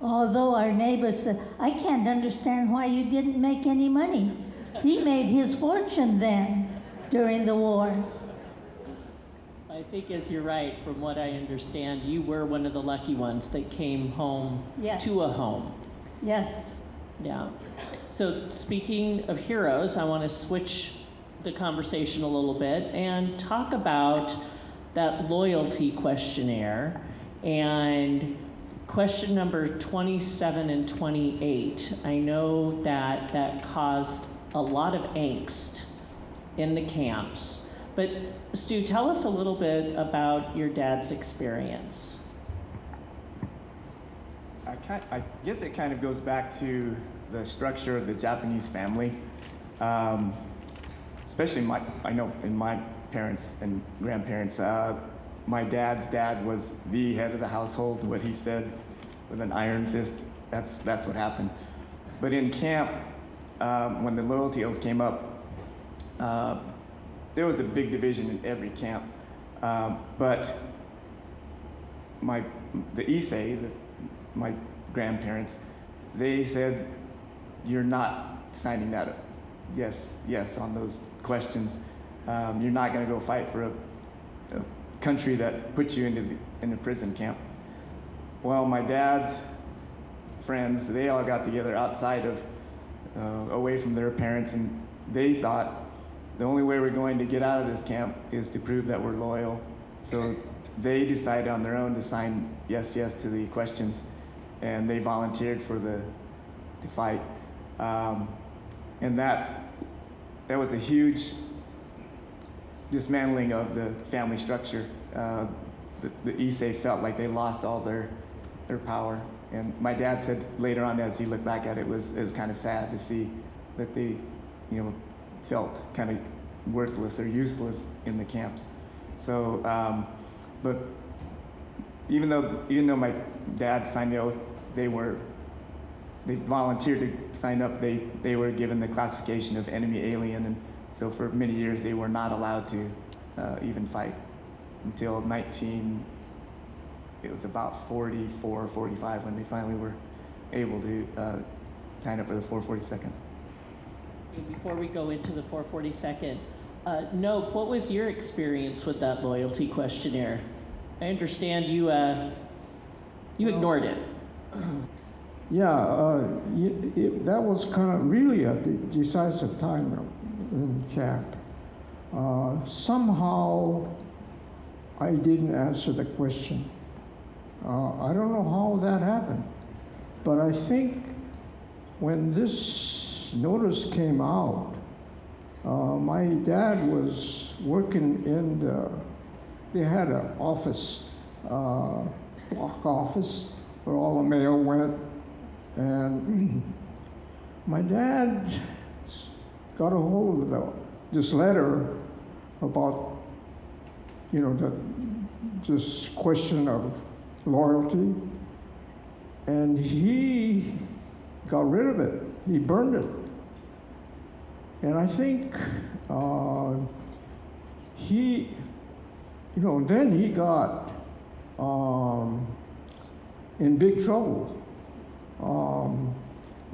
Although our neighbors said, I can't understand why you didn't make any money. He made his fortune then during the war. I think, as you're right, from what I understand, you were one of the lucky ones that came home Yes. to a home. Yes. Yeah. So speaking of heroes, I want to switch the conversation a little bit and talk about that loyalty questionnaire and question number 27 and 28. I know that that caused a lot of angst in the camps. But Stu, tell us a little bit about your dad's experience. I guess it kind of goes back to the structure of the Japanese family. Especially I know in my parents and grandparents, my dad's dad was the head of the household. What he said with an iron fist, that's what happened. But in camp, when the loyalty oath came up, there was a big division in every camp. But the Issei, my grandparents, they said, you're not signing that up. Yes, on those questions. You're not going to go fight for a country that put you in a prison camp. Well, my dad's friends, they all got together outside of, away from their parents, and they thought the only way we're going to get out of this camp is to prove that we're loyal. So they decided on their own to sign yes to the questions, and they volunteered to fight. And that was a huge dismantling of the family structure. The Issei felt like they lost all their power. And my dad said later on, as he looked back at it, it was kind of sad to see that they, felt kind of worthless or useless in the camps. So, but even though my dad signed the oath, they volunteered to sign up. They were given the classification of enemy alien, and so for many years they were not allowed to even fight until it was about 44, 45 when they finally were able to sign up for the 442nd. Before we go into the 442nd, Nope, what was your experience with that loyalty questionnaire? I understand you ignored it. Yeah, that was kind of really a decisive time in camp. Somehow, I didn't answer the question. I don't know how that happened, but I think when this notice came out, my dad was working they had an office, block office, where all the mail went. And my dad got a hold of this letter about, this question of loyalty. And he got rid of it. He burned it. And I think then he got in big trouble.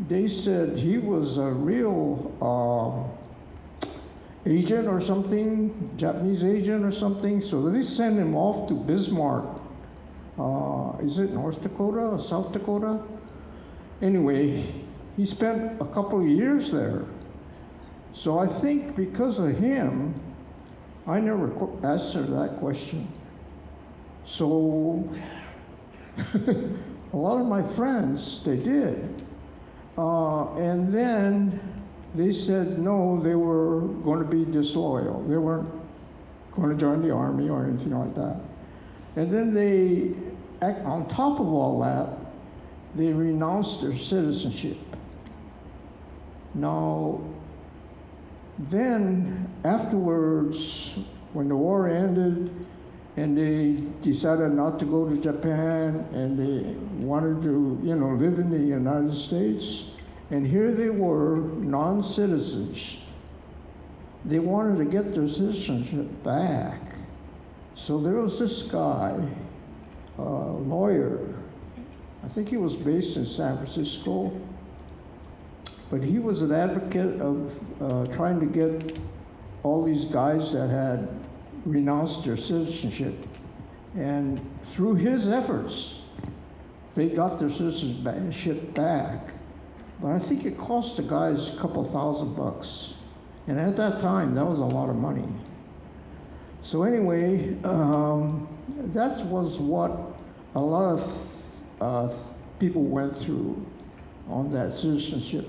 They said he was a real agent or something, Japanese agent or something, so they sent him off to Bismarck. Is it North Dakota or South Dakota? Anyway, he spent a couple of years there. So I think because of him, I never answered that question. So a lot of my friends, they did. And then they said no, they were going to be disloyal. They weren't going to join the army or anything like that. And then they, on top of all that, they renounced their citizenship. Now, then afterwards, when the war ended and they decided not to go to Japan and they wanted to, live in the United States, and here they were, non-citizens. They wanted to get their citizenship back. So there was this guy, a lawyer, I think he was based in San Francisco, but he was an advocate of trying to get all these guys that had renounced their citizenship. And through his efforts, they got their citizenship back. But I think it cost the guys a couple $1,000. And at that time, that was a lot of money. So anyway, that was what a lot of people went through on that citizenship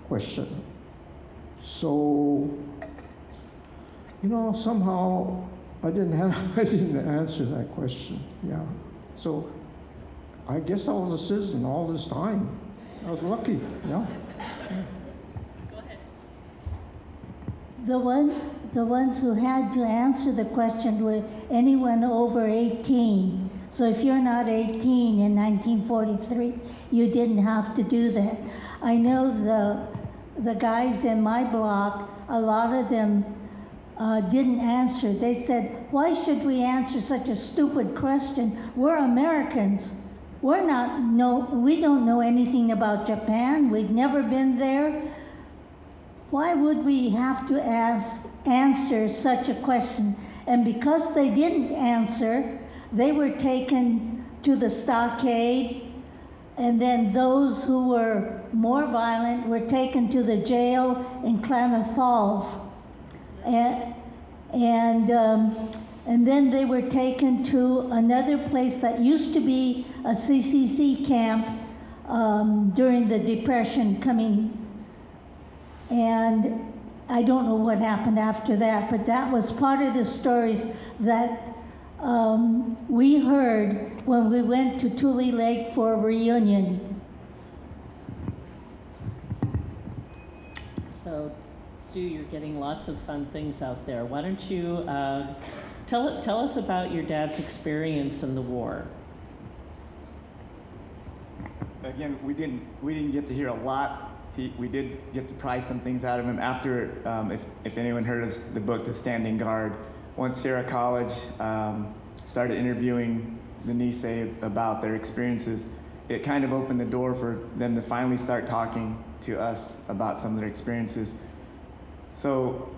question. So, somehow I didn't answer that question. Yeah. So I guess I was a citizen all this time. I was lucky. Yeah. Go ahead. The ones who had to answer the question were anyone over 18. So if you're not 18 in 1943, you didn't have to do that. I know the guys in my block, a lot of them didn't answer. They said, why should we answer such a stupid question? We're Americans. We don't know anything about Japan. We've never been there. Why would we have to answer such a question? And because they didn't answer, they were taken to the stockade, and then those who were more violent were taken to the jail in Klamath Falls. And then they were taken to another place that used to be a CCC camp during the Depression coming. And I don't know what happened after that, but that was part of the stories that we heard when we went to Tule Lake for a reunion. So, Stu, you're getting lots of fun things out there. Why don't you tell us about your dad's experience in the war? Again, we didn't get to hear a lot. We did get to pry some things out of him after, if anyone heard of the book, The Standing Guard. Once Sarah College started interviewing the Nisei about their experiences, it kind of opened the door for them to finally start talking to us about some of their experiences. So,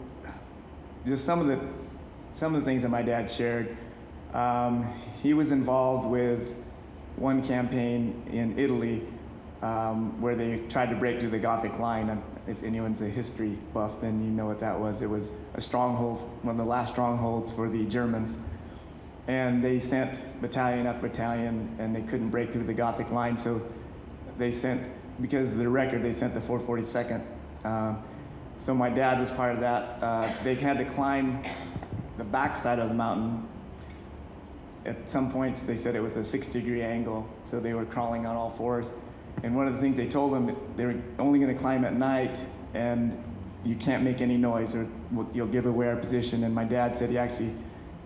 just some of the things that my dad shared. He was involved with one campaign in Italy where they tried to break through the Gothic line. If anyone's a history buff, then you know what that was. It was a stronghold, one of the last strongholds for the Germans. And they sent battalion after battalion, and they couldn't break through the Gothic line, so they sent, because of the record, they sent the 442nd. So my dad was part of that. They had to climb the backside of the mountain. At some points, they said it was a 6-degree angle, so they were crawling on all fours. And one of the things they told them, they were only going to climb at night, and you can't make any noise or you'll give away our position. And my dad said he actually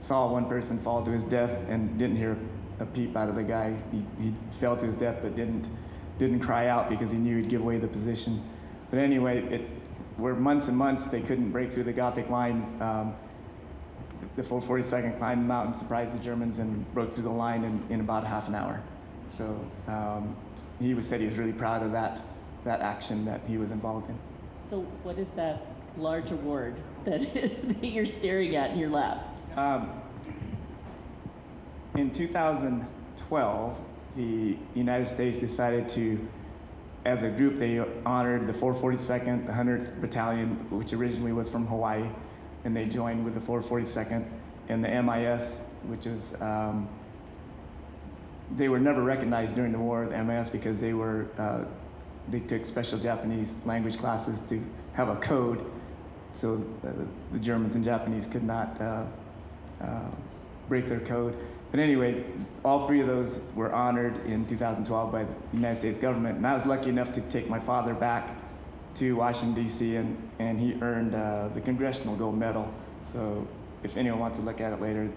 saw one person fall to his death and didn't hear a peep out of the guy. He fell to his death but didn't cry out because he knew he'd give away the position. But anyway, were months and months they couldn't break through the Gothic line. The 442nd climbed the mountain, surprised the Germans, and broke through the line in about half an hour. So he said he was really proud of that action that he was involved in. So what is that large award that you're staring at in your lap? In 2012, the United States decided to as a group, they honored the 442nd, the 100th Battalion, which originally was from Hawaii, and they joined with the 442nd, and the MIS, which is, they were never recognized during the war, the MIS, because they took special Japanese language classes to have a code, so the Germans and Japanese could not break their code. But anyway, all three of those were honored in 2012 by the United States government. And I was lucky enough to take my father back to Washington, D.C., and he earned the Congressional Gold Medal. So if anyone wants to look at it later,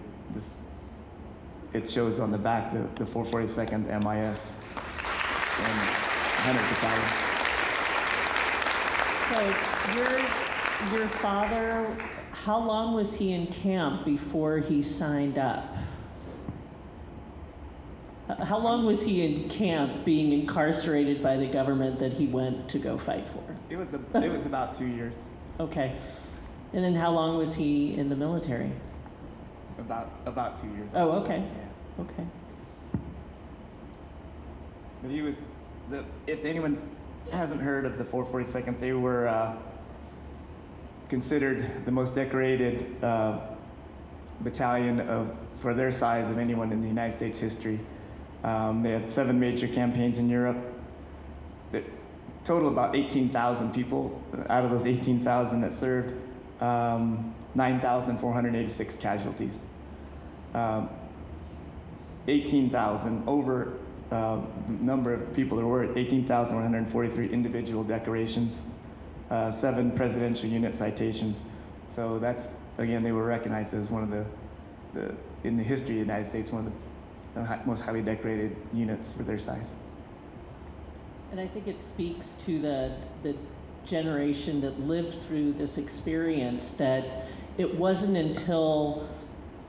it shows on the back the 442nd MIS and 100th Battalion. So your father, how long was he in camp before he signed up? How long was he in camp being incarcerated by the government that he went to go fight for? It was about 2 years. Okay. And then how long was he in the military? About 2 years. Oh, okay. Yeah. Okay. But he was, if anyone hasn't heard of the 442nd, they were considered the most decorated battalion for their size of anyone in the United States history. They had 7 major campaigns in Europe. That total about 18,000 people. Out of those 18,000 that served, 9,486 casualties. 18,000 over the number of people there were, 18,143 individual decorations, 7 presidential unit citations. So that's, again, they were recognized as one of the in the history of the United States, one of the most highly decorated units for their size. And I think it speaks to the generation that lived through this experience that it wasn't until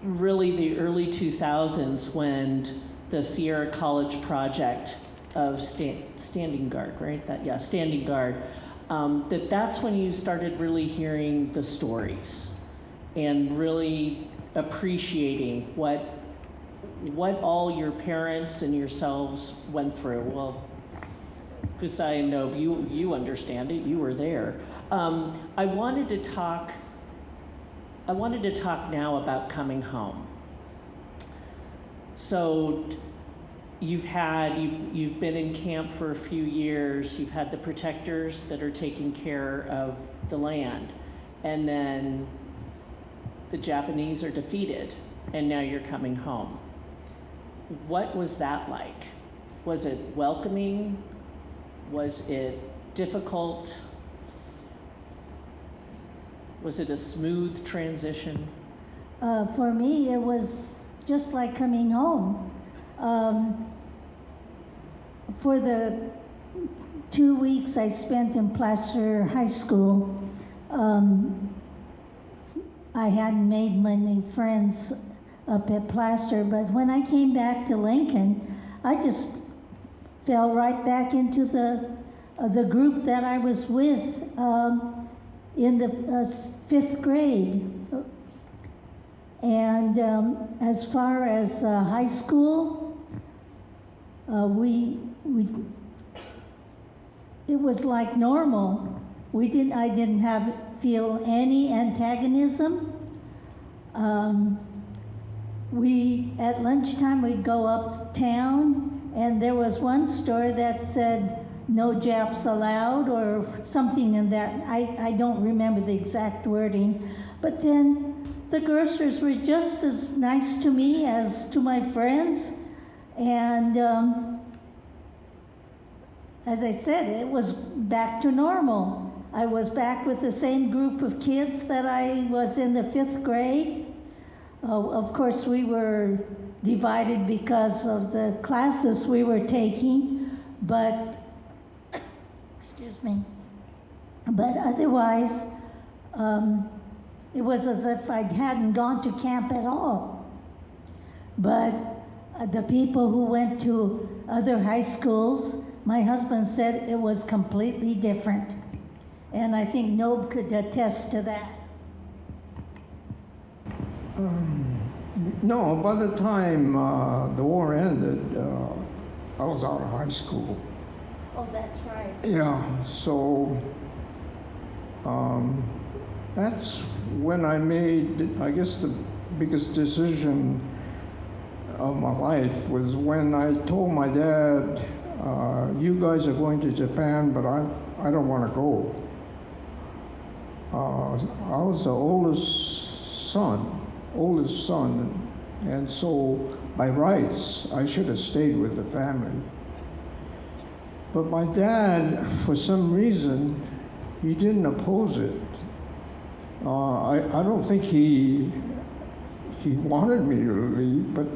really the early 2000s when the Sierra College project of Standing Guard, right? Standing Guard. That's when you started really hearing the stories and really appreciating what all your parents and yourselves went through. Well, Fusae and Nob, you understand it. You were there. I wanted to talk now about coming home. So you've been in camp for a few years. You've had the protectors that are taking care of the land, and then the Japanese are defeated, and now you're coming home. What was that like? Was it welcoming? Was it difficult? Was it a smooth transition? For me, it was just like coming home. For the 2 weeks I spent in Placer High School, I hadn't made many friends up at Placer, but when I came back to Lincoln, I just fell right back into the group that I was with in the 5th grade. And as far as high school, it was like normal. I didn't feel any antagonism. At lunchtime, we'd go uptown, and there was one store that said, "No Japs allowed," or something in that. I don't remember the exact wording. But then the grocers were just as nice to me as to my friends. And as I said, it was back to normal. I was back with the same group of kids that I was in the 5th grade. Of course, we were divided because of the classes we were taking, but, excuse me, but otherwise, it was as if I hadn't gone to camp at all. But the people who went to other high schools, my husband said it was completely different. And I think Nob could attest to that. No, by the time the war ended, I was out of high school. Oh, that's right. Yeah, so that's when I made, I guess, the biggest decision of my life was when I told my dad, you guys are going to Japan, but I don't want to go. I was the oldest son, and so by rights, I should have stayed with the family. But my dad, for some reason, he didn't oppose it. I don't think he wanted me to leave, but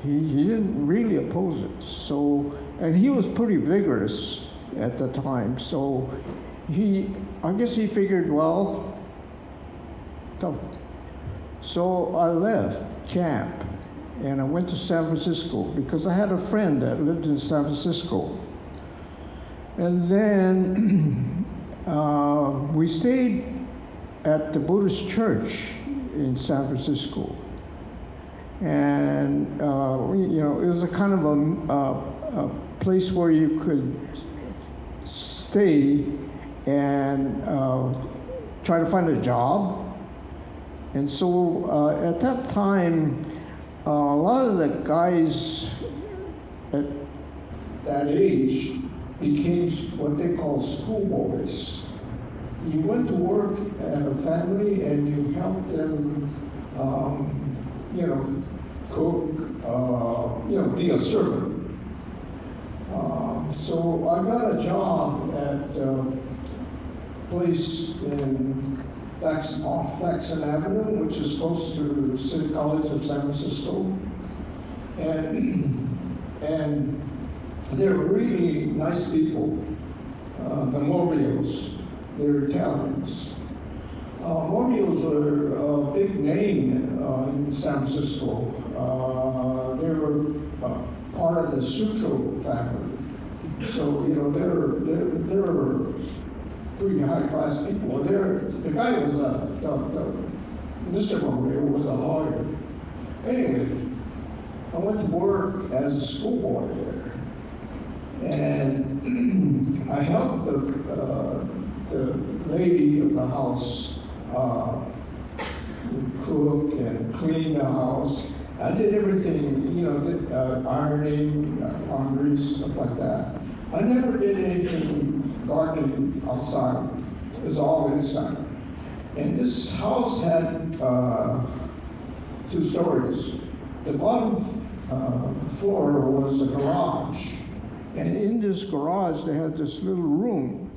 he didn't really oppose it. So, and he was pretty vigorous at the time. So I guess he figured, well, tough. So I left camp and I went to San Francisco because I had a friend that lived in San Francisco. And then we stayed at the Buddhist church in San Francisco. And, it was a kind of a place where you could stay and try to find a job. And so at that time, a lot of the guys at that age became what they call schoolboys. You went to work at a family and you helped them, cook, be a servant. So I got a job at a place off Faxon Avenue, which is close to City College of San Francisco. And they're really nice people, the Morios. They're Italians. Morios are a big name in San Francisco. They were part of the Sutro family. So, they're pretty high-class people. The guy was Mr. Morio was a lawyer. Anyway, I went to work as a schoolboy there. And I helped the lady of the house cook and clean the house. I did everything, ironing, laundry, stuff like that. I never did anything gardening outside. It was all inside. And this house had 2 stories. The bottom floor was a garage. And in this garage, they had this little room.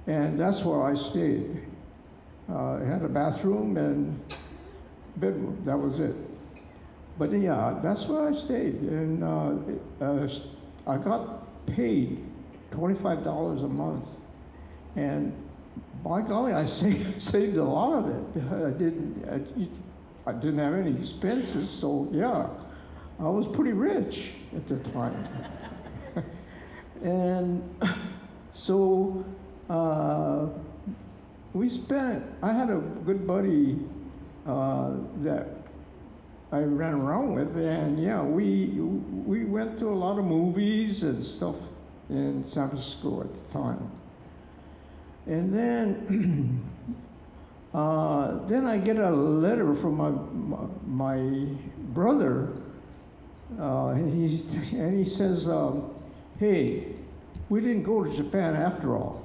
And that's where I stayed. It had a bathroom and bedroom. That was it. But yeah, that's where I stayed. And I got paid $25 a month. And by golly, I saved a lot of it. I didn't have any expenses, so yeah, I was pretty rich at the time. And so I had a good buddy that I ran around with, and yeah, we went to a lot of movies and stuff in San Francisco at the time. And then I get a letter from my brother, and he says, hey, we didn't go to Japan after all.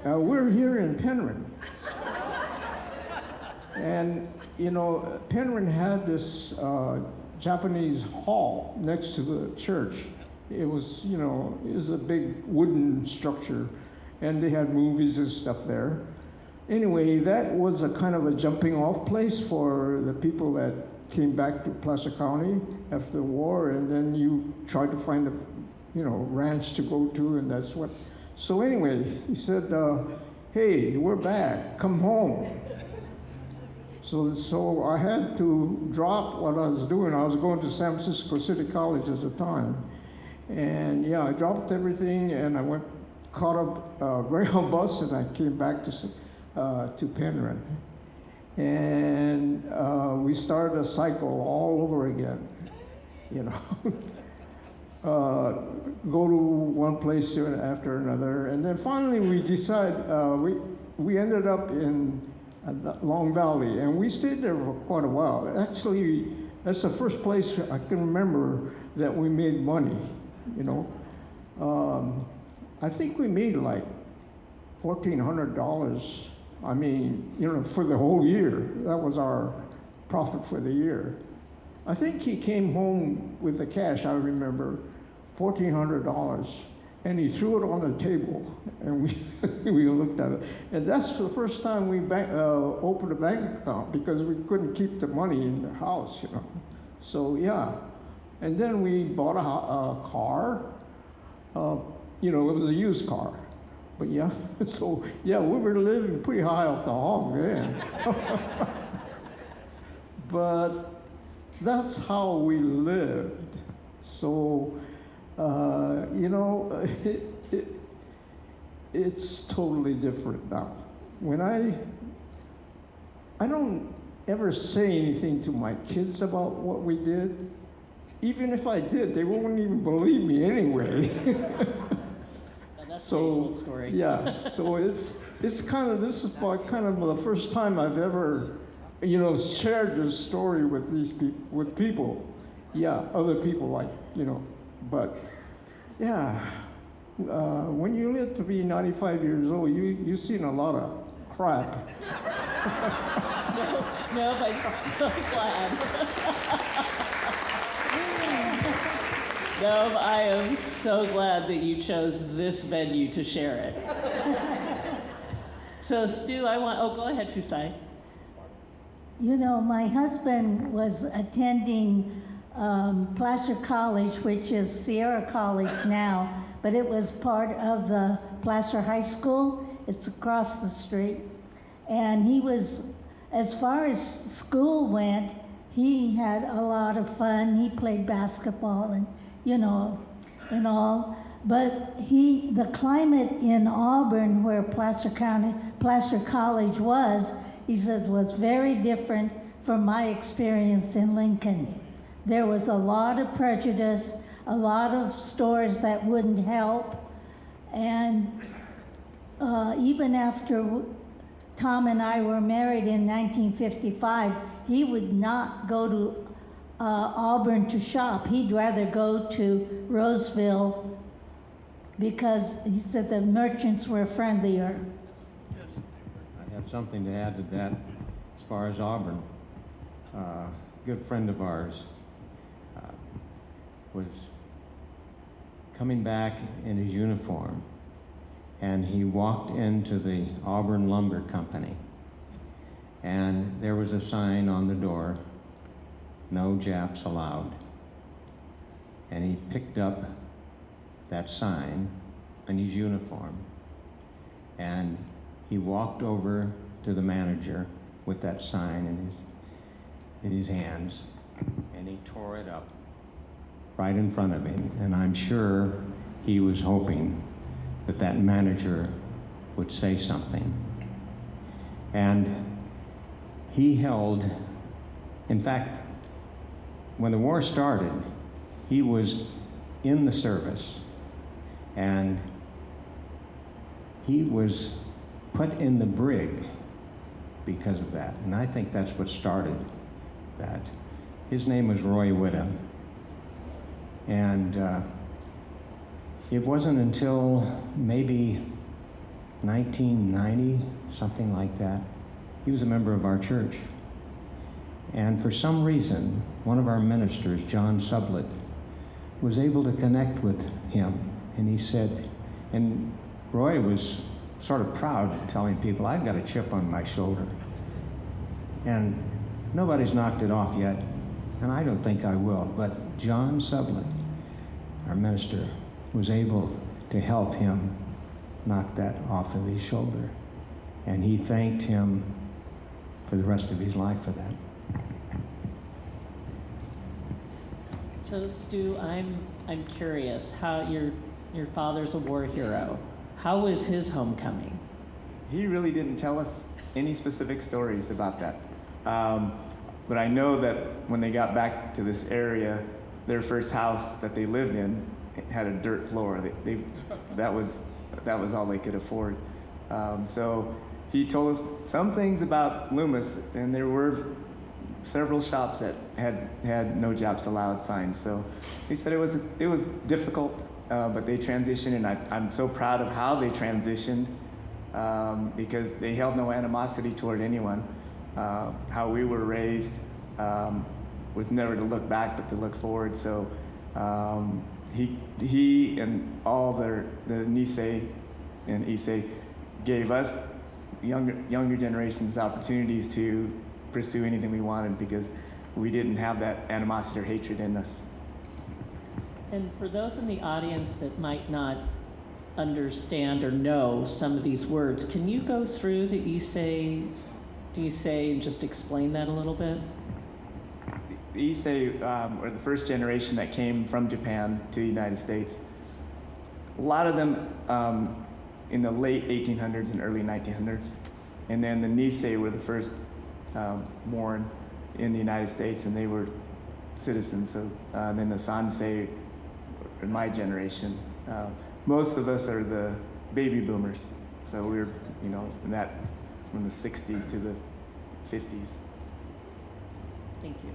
We're here in Penryn. And, Penryn had this Japanese hall next to the church. It was, it was a big wooden structure, and they had movies and stuff there. Anyway, that was a kind of a jumping off place for the people that came back to Placer County after the war, and then you tried to find a, ranch to go to, and that's what. So anyway, he said, hey, we're back, come home. So I had to drop what I was doing. I was going to San Francisco City College at the time. And yeah, I dropped everything and I caught a Greyhound bus and I came back to Penryn. And we started a cycle all over again, you know. Go to one place after another. And then finally we decided, we ended up in Long Valley, and we stayed there for quite a while. Actually, that's the first place I can remember that we made money, you know. I think we made like $1,400. I mean, you know, for the whole year. That was our profit for the year. I think he came home with the cash, I remember, $1,400, and he threw it on the table, and we looked at it. And that's the first time we opened a bank account, because we couldn't keep the money in the house, you know. So, yeah. And then we bought a car. You know, it was a used car. But yeah, so yeah, we were living pretty high off the hog then. But that's how we lived. So, you know, it's totally different now. When I don't ever say anything to my kids about what we did. Even if I did, they wouldn't even believe me anyway. That's So, an old story. yeah, so it's kind of, this is kind of the first time I've ever, you know, shared this story with these people, with people. Yeah, other people, like, you know, but yeah, when you live to be 95 years old, you've seen a lot of crap. No, I'm so glad. No, I am so glad that you chose this venue to share it. So, Stu, go ahead, Fusae. You know, my husband was attending Placer College, which is Sierra College now, but it was part of the Placer High School. It's across the street. And he was, as far as school went, he had a lot of fun. He played basketball and, you know, and all. But the climate in Auburn, where Placer College was, he said, was very different from my experience in Lincoln. There was a lot of prejudice, a lot of stores that wouldn't help. And even after Tom and I were married in 1955, he would not go to Auburn to shop. He'd rather go to Roseville because he said the merchants were friendlier. I have something to add to that as far as Auburn. A good friend of ours was coming back in his uniform, and he walked into the Auburn Lumber Company, and there was a sign on the door, "No Japs allowed." And he picked up that sign in his uniform, and he walked over to the manager with that sign in his hands, and he tore it up right in front of him. And I'm sure he was hoping that that manager would say something. And he held, in fact, when the war started, he was in the service, and he was put in the brig because of that. And I think that's what started that. His name was Roy Whittam. And it wasn't until maybe 1990, something like that, he was a member of our church. And for some reason, one of our ministers, John Sublett, was able to connect with him. And he said, and Roy was sort of proud, telling people, "I've got a chip on my shoulder. And nobody's knocked it off yet, and I don't think I will." But John Sublett, our minister, was able to help him knock that off of his shoulder. And he thanked him for the rest of his life for that. So, Stu, I'm curious how your father's a war hero. How was his homecoming? He really didn't tell us any specific stories about that. But I know that when they got back to this area, their first house that they lived in had a dirt floor. That was all they could afford. So he told us some things about Loomis, and there were several shops that had no jobs allowed signs. So he said it was difficult, but they transitioned, and I'm so proud of how they transitioned, because they held no animosity toward anyone. How we were raised was never to look back, but to look forward. So he and all the Nisei and Issei gave us younger generations opportunities to pursue anything we wanted, because we didn't have that animosity or hatred in us. And for those in the audience that might not understand or know some of these words, can you go through the Issei, Nisei, and just explain that a little bit? The Issei were the first generation that came from Japan to the United States. A lot of them in the late 1800s and early 1900s. And then the Nisei were the first born in the United States, and they were citizens. So then the Sansei, in my generation, most of us are the baby boomers. So we're, in that from the 60s to the 50s. Thank you.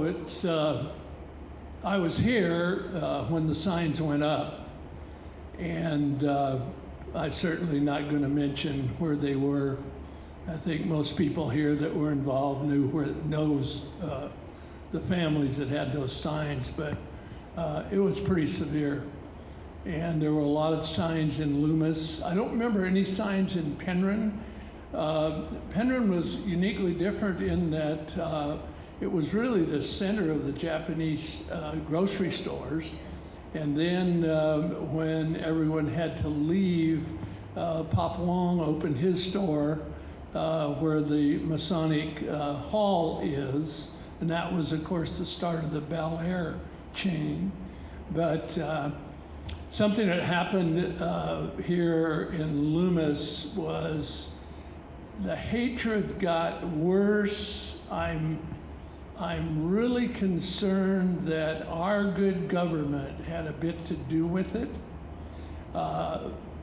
It's, I was here when the signs went up, and I'm certainly not going to mention where they were. I think most people here that were involved knows the families that had those signs, but it was pretty severe. And there were a lot of signs in Loomis. I don't remember any signs in Penryn. Penryn was uniquely different in that it was really the center of the Japanese grocery stores. And then when everyone had to leave, Pop Long opened his store where the Masonic Hall is. And that was, of course, the start of the Bel Air chain. But something that happened here in Loomis was the hatred got worse. I'm really concerned that our good government had a bit to do with it.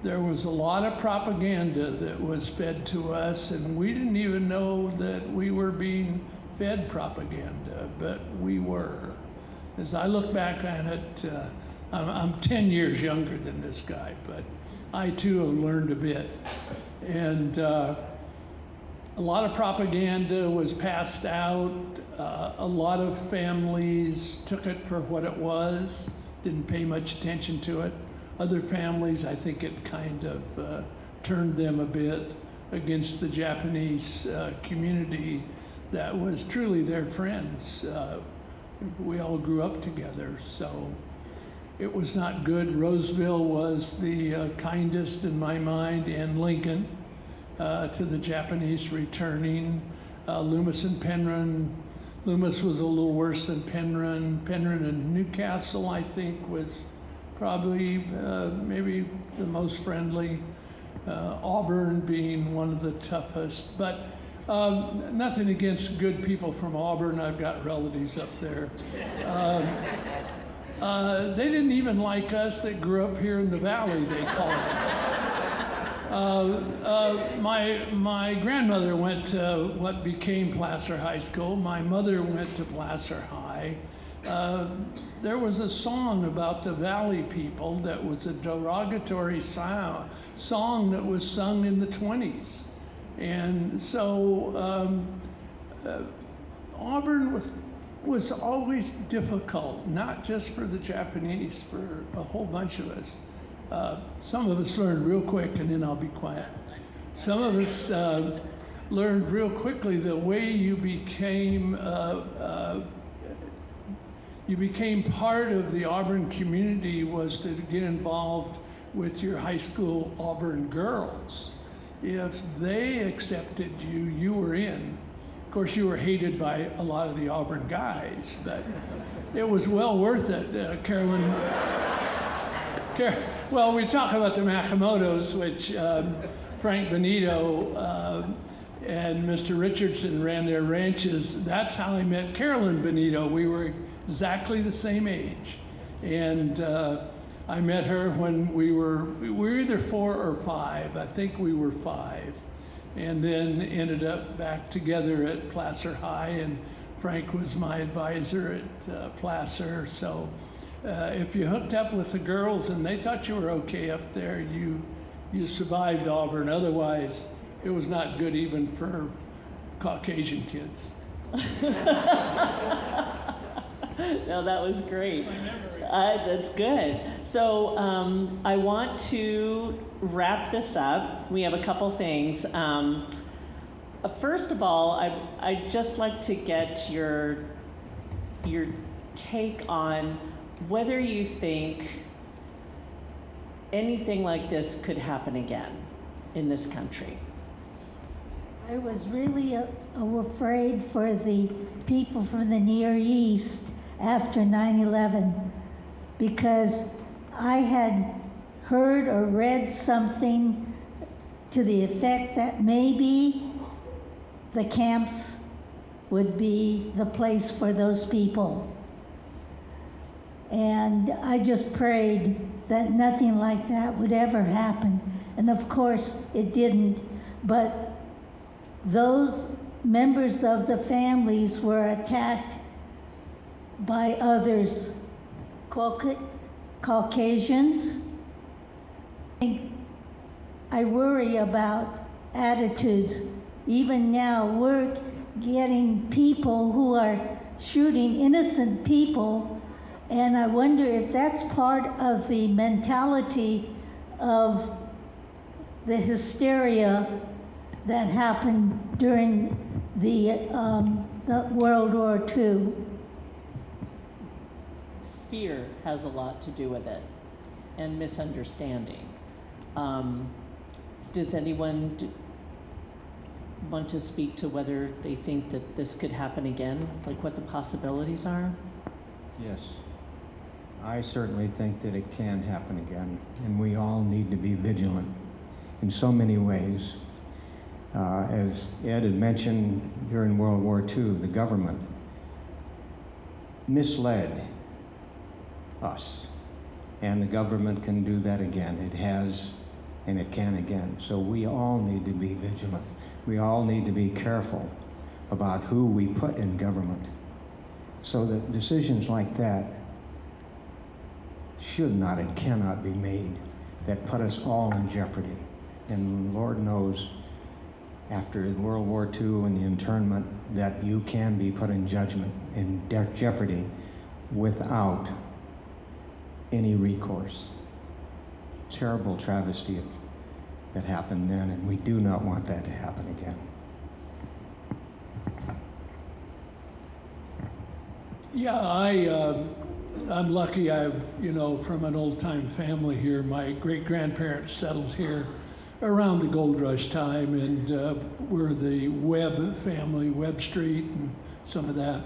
There was a lot of propaganda that was fed to us, and we didn't even know that we were being fed propaganda, but we were. As I look back on it, I'm 10 years younger than this guy, but I too have learned a bit. And a lot of propaganda was passed out. A lot of families took it for what it was, didn't pay much attention to it. Other families, I think it kind of turned them a bit against the Japanese community that was truly their friends. We all grew up together, so it was not good. Roseville was the kindest in my mind, and Lincoln to the Japanese returning. Loomis and Penryn. Loomis was a little worse than Penryn. Penryn and Newcastle, I think, was probably maybe the most friendly. Auburn being one of the toughest, but nothing against good people from Auburn. I've got relatives up there. They didn't even like us that grew up here in the valley, they called us. My grandmother went to what became Placer High School. My mother went to Placer High. There was a song about the valley people that was a derogatory song that was sung in the 20s. And so Auburn was always difficult, not just for the Japanese, for a whole bunch of us. Some of us learned real quick, and then I'll be quiet. Some of us learned real quickly the way you became part of the Auburn community was to get involved with your high school Auburn girls. If they accepted you, you were in. Of course, you were hated by a lot of the Auburn guys, but it was well worth it. Well, we talk about the Miyamotos, which Frank Benito and Mr. Richardson ran their ranches. That's how I met Carolyn Benito. We were exactly the same age. And I met her when we were either 4 or 5. I think we were 5. And then ended up back together at Placer High, and Frank was my advisor at Placer. So if you hooked up with the girls and they thought you were okay up there, you survived Auburn. Otherwise, it was not good even for Caucasian kids. No, that was great. That's good. So I want to wrap this up. We have a couple things. First of all, I'd just like to get your take on whether you think anything like this could happen again in this country. I was really afraid for the people from the Near East after 9/11 because I had heard or read something to the effect that maybe the camps would be the place for those people. And I just prayed that nothing like that would ever happen. And of course, it didn't. But those members of the families were attacked by others, Caucasians. I worry about attitudes. Even now, we're getting people who are shooting innocent people, and I wonder if that's part of the mentality of the hysteria that happened during the World War II. Fear has a lot to do with it, and misunderstanding. Does anyone want to speak to whether they think that this could happen again, like what the possibilities are? Yes. I certainly think that it can happen again, and we all need to be vigilant in so many ways. As Ed had mentioned during World War II, the government misled us, and the government can do that again. It has, and it can again. So we all need to be vigilant. We all need to be careful about who we put in government, so that decisions like that should not and cannot be made that put us all in jeopardy. And Lord knows, after World War II and the internment, that you can be put in judgment, in jeopardy, without any recourse. Terrible travesty that happened then, and we do not want that to happen again. Yeah, I'm lucky. I've, from an old-time family here. My great-grandparents settled here around the gold rush time, and we're the Webb family, Webb Street and some of that.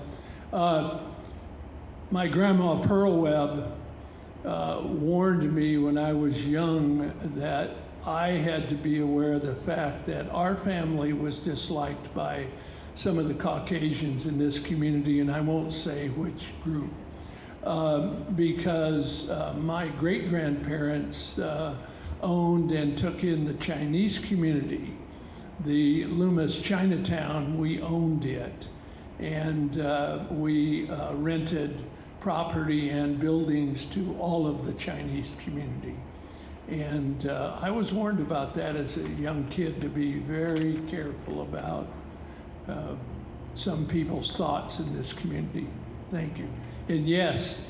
My grandma Pearl Webb warned me when I was young that I had to be aware of the fact that our family was disliked by some of the Caucasians in this community, and I won't say which group, because my great-grandparents owned and took in the Chinese community. The Loomis Chinatown, we owned it, and we rented property and buildings to all of the Chinese community. And I was warned about that as a young kid, to be very careful about some people's thoughts in this community. Thank you. And yes,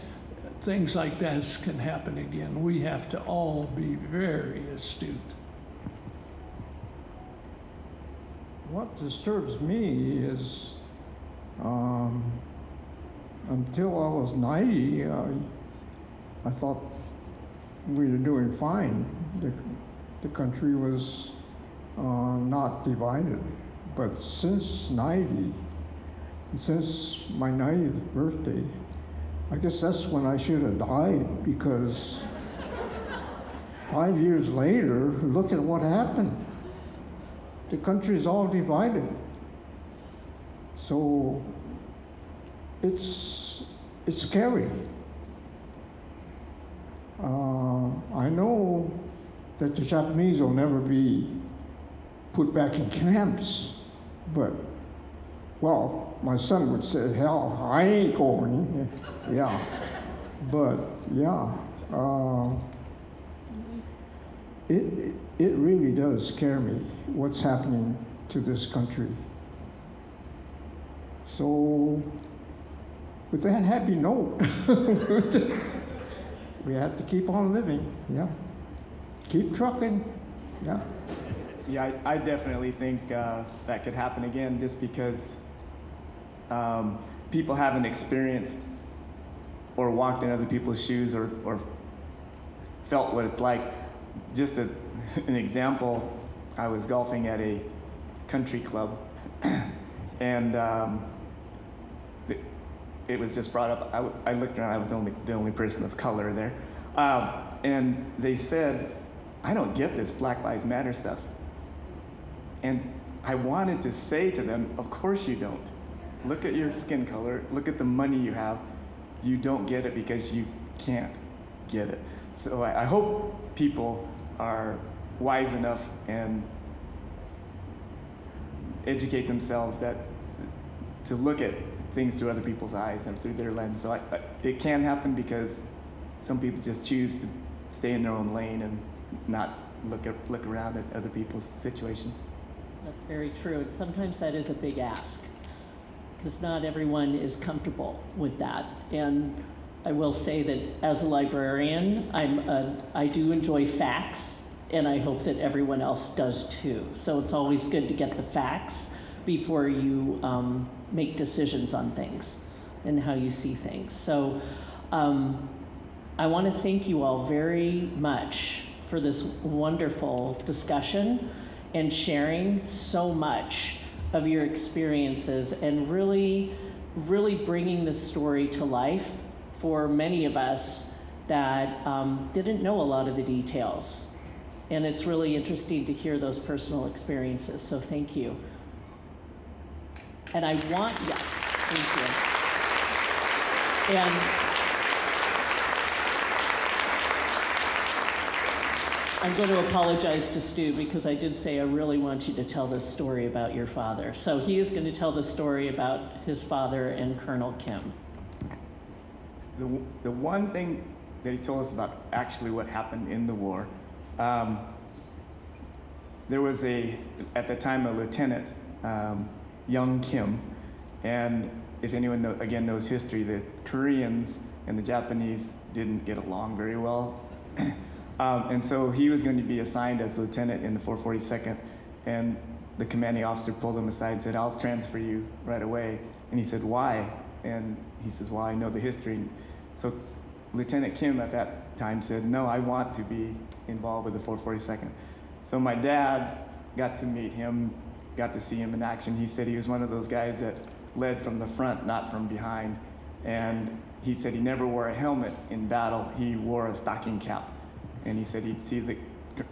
things like this can happen again. We have to all be very astute. What disturbs me is until I was 90, I thought we were doing fine. The country was not divided. But since 90, since my 90th birthday, I guess that's when I should have died, because 5 years later, look at what happened. The country's all divided. So it's scary. I know that the Japanese will never be put back in camps, but, well, my son would say, hell, I ain't going. Yeah, but yeah, it really does scare me what's happening to this country. So, with that happy note, we have to keep on living, yeah. Keep trucking, yeah. Yeah, I definitely think that could happen again, just because people haven't experienced or walked in other people's shoes or felt what it's like. Just an example, I was golfing at a country club, and it was just brought up. I looked around, I was the only person of color there, and they said, I don't get this Black Lives Matter stuff. And I wanted to say to them, of course you don't. Look at your skin color, look at the money you have. You don't get it because you can't get it. So I hope people are wise enough and educate themselves to look at things through other people's eyes and through their lens. So it can happen because some people just choose to stay in their own lane and not look around at other people's situations. That's very true. And sometimes that is a big ask, because not everyone is comfortable with that. And I will say that as a librarian, I do enjoy facts, and I hope that everyone else does too. So it's always good to get the facts before you make decisions on things and how you see things. So I want to thank you all very much for this wonderful discussion and sharing so much of your experiences and really, really bringing this story to life for many of us that didn't know a lot of the details. And it's really interesting to hear those personal experiences, so thank you. And thank you. And I'm going to apologize to Stu, because I did say I really want you to tell this story about your father. So he is going to tell the story about his father and Colonel Kim. The one thing that he told us about actually what happened in the war, there was at the time, a lieutenant, young Kim, and if anyone knows history, the Koreans and the Japanese didn't get along very well. And so he was going to be assigned as lieutenant in the 442nd, and the commanding officer pulled him aside and said, I'll transfer you right away. And he said, why? And he says, well, I know the history. So Lieutenant Kim at that time said, no, I want to be involved with the 442nd. So my dad got to meet him, got to see him in action. He said he was one of those guys that led from the front, not from behind. And he said he never wore a helmet in battle. He wore a stocking cap. And he said he'd see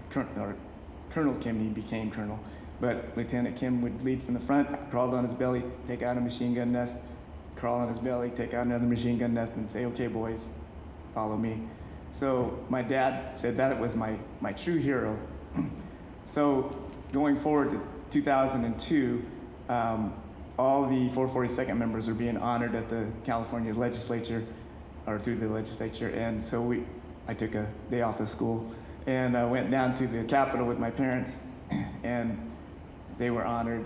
Colonel Kim, he became colonel. But Lieutenant Kim would lead from the front, crawled on his belly, take out a machine gun nest, crawl on his belly, take out another machine gun nest, and say, okay, boys, follow me. So my dad said that was my true hero. So going forward to 2002, all the 442nd members were being honored at the California legislature, or through the legislature, and so I took a day off of school, and I went down to the Capitol with my parents, and they were honored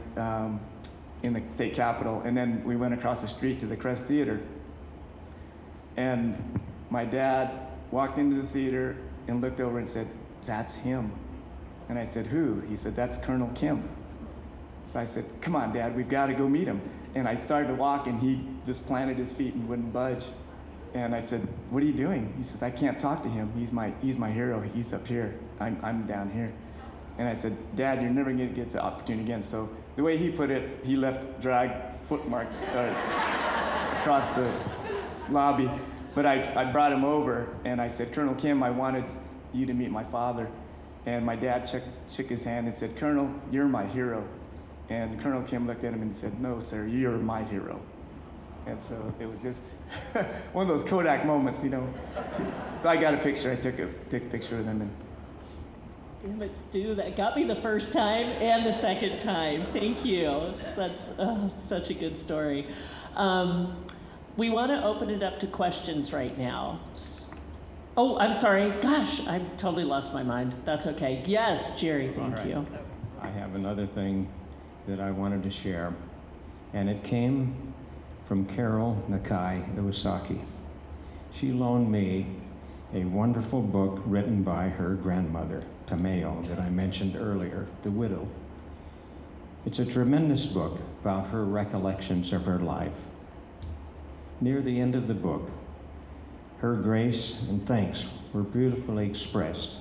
in the state capitol. And then we went across the street to the Crest Theater, and my dad walked into the theater and looked over and said, that's him. And I said, who? He said, that's Colonel Kim. So I said, come on, Dad, we've got to go meet him. And I started to walk, and he just planted his feet and wouldn't budge. And I said, what are you doing? He says, I can't talk to him. He's my hero. He's up here. I'm down here. And I said, Dad, you're never going to get the opportunity again. So the way he put it, he left drag footmarks across the lobby. But I brought him over, and I said, Colonel Kim, I wanted you to meet my father. And my dad shook his hand and said, Colonel, you're my hero. And Colonel Kim looked at him and said, no, sir, you're my hero. And so it was just one of those Kodak moments, you know. So I got a picture. I took a picture of them. And Damn it, Stu, that got me the first time and the second time. Thank you. That's such a good story. We want to open it up to questions right now. Oh, I'm sorry. Gosh, I totally lost my mind. That's okay. Yes, Jerry, thank you. I have another thing that I wanted to share, and it came from Carol Nakai Iwasaki. She loaned me a wonderful book written by her grandmother, Tameo, that I mentioned earlier, The Widow. It's a tremendous book about her recollections of her life. Near the end of the book, her grace and thanks were beautifully expressed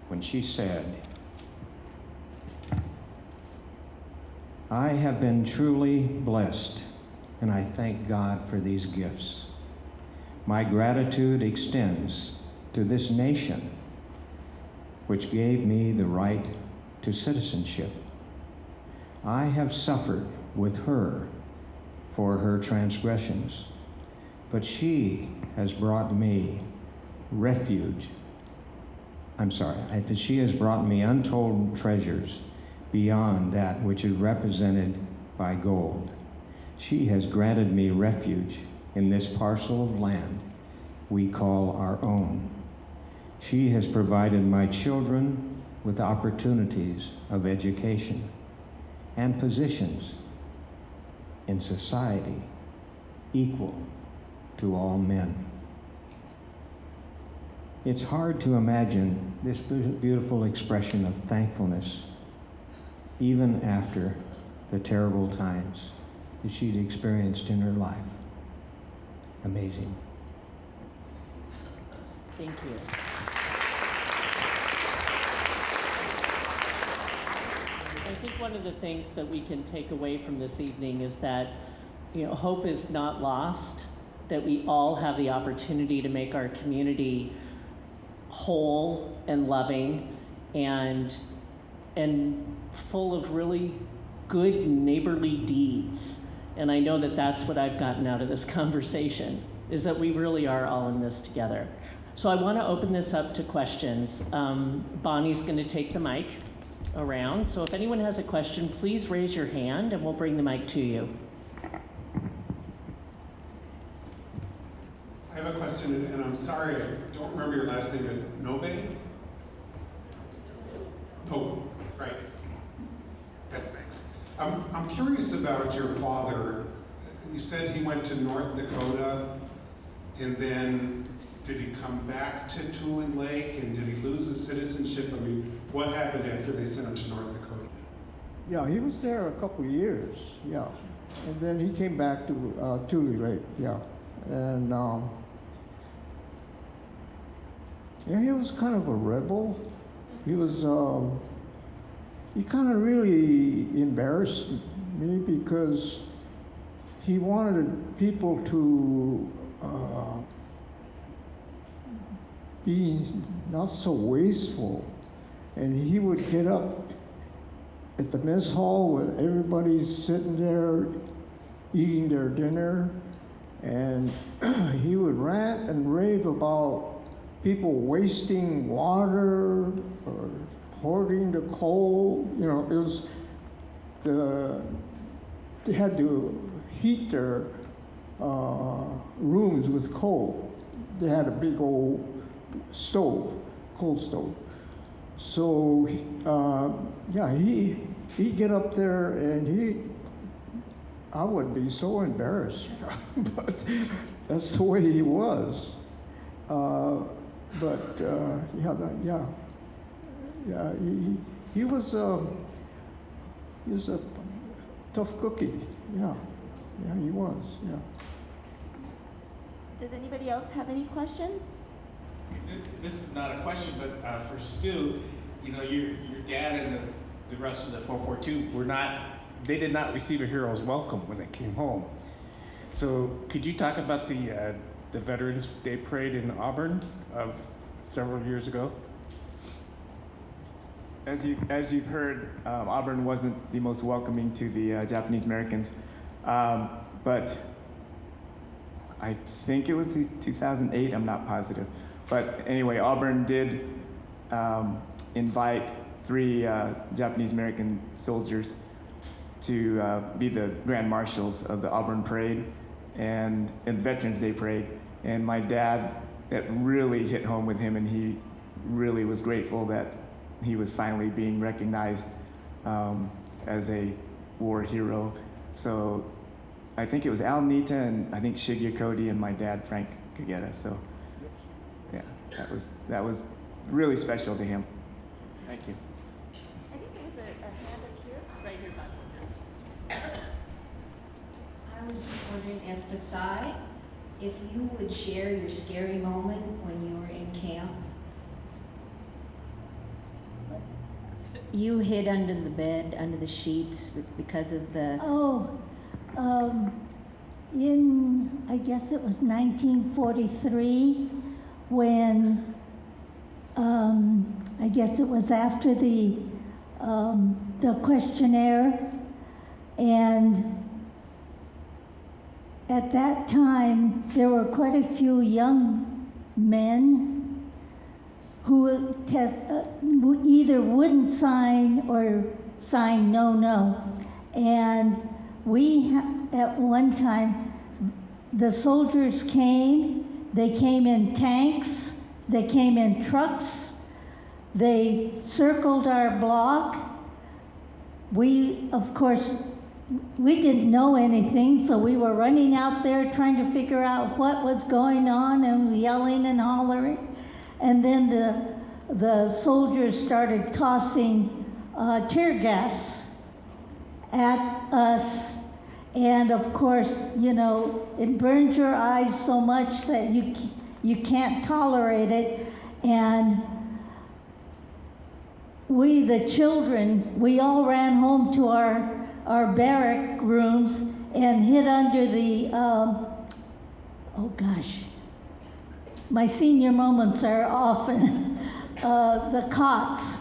when she said, I have been truly blessed, and I thank God for these gifts. My gratitude extends to this nation, which gave me the right to citizenship. I have suffered with her for her transgressions, but she has brought me she has brought me untold treasures beyond that which is represented by gold. She has granted me refuge in this parcel of land we call our own. She has provided my children with opportunities of education and positions in society equal to all men. It's hard to imagine this beautiful expression of thankfulness even after the terrible times that she'd experienced in her life. Amazing. Thank you. I think one of the things that we can take away from this evening is that, hope is not lost, that we all have the opportunity to make our community whole and loving and full of really good neighborly deeds. And I know that that's what I've gotten out of this conversation, is that we really are all in this together. So I want to open this up to questions. Bonnie's going to take the mic around. So if anyone has a question, please raise your hand and we'll bring the mic to you. I have a question, and I'm sorry, I don't remember your last name, but Nobe? No, right. Yes, thanks. I'm curious about your father. You said he went to North Dakota, and then did he come back to Tooling Lake, and did he lose his citizenship? I mean, what happened after they sent him to North Dakota? Yeah, he was there a couple of years, yeah. And then he came back to Tule Lake, yeah. And yeah, he was kind of a rebel. He was, he kind of really embarrassed me because he wanted people to be not so wasteful. And he would get up at the mess hall with everybody sitting there eating their dinner, and he would rant and rave about people wasting water or hoarding the coal. You know, it was they had to heat their rooms with coal. They had a big old stove, coal stove. So yeah, he'd get up there and I would be so embarrassed, but that's the way he was. He was a tough cookie. Yeah, he was. Yeah. Does anybody else have any questions? This is not a question, but for Stu, your dad and the rest of the 442 they did not receive a hero's welcome when they came home. So could you talk about the Veterans Day Parade in Auburn of several years ago? as you've heard, Auburn wasn't the most welcoming to the Japanese Americans, but I think it was 2008. I'm not positive, but anyway, Auburn did invite 3 Japanese American soldiers to be the Grand Marshals of the Auburn Parade and Veterans Day Parade. And my dad, that really hit home with him, and he really was grateful that he was finally being recognized as a war hero. So I think it was Al Nita and I think Shigeru Cody and my dad, Frank Kageta. So yeah, that was really special to him. Thank you. I think there was a hand up here. It's right here, Bob. I was just wondering if Fusae, if you would share your scary moment when you were in camp. You hid under the bed, under the sheets because of the... I guess it was 1943 when, I guess it was after the questionnaire, and at that time there were quite a few young men who either wouldn't sign or sign no. And at one time, the soldiers came, they came in tanks, they came in trucks, they circled our block. We, of course, we didn't know anything, so we were running out there trying to figure out what was going on and yelling and hollering. And then the soldiers started tossing tear gas at us. And of course, you know, it burns your eyes so much that you can't tolerate it. And we, the children, we all ran home to our barrack rooms and hid under the, oh gosh, my senior moments are often the cots.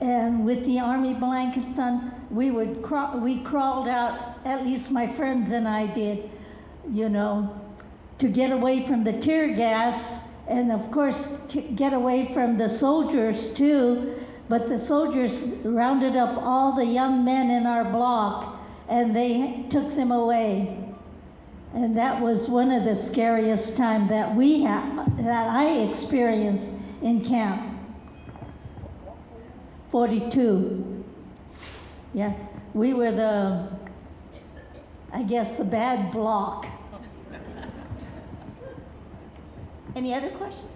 And with the army blankets on, we crawled out, at least my friends and I did, you know, to get away from the tear gas, and of course, get away from the soldiers too. But the soldiers rounded up all the young men in our block, and they took them away. And that was one of the scariest times that I experienced in camp. 42. Yes, we were the bad block. Any other questions?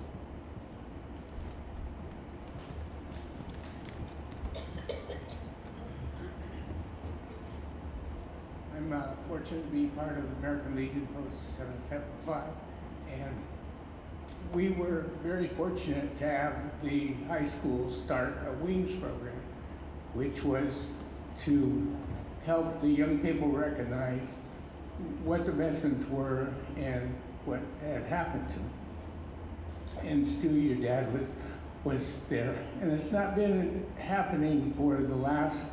I'm fortunate to be part of American Legion Post 775, and we were very fortunate to have the high school start a WINGS program, which was to help the young people recognize what the veterans were and what had happened to them. And Stu, your dad, was there. And it's not been happening for the last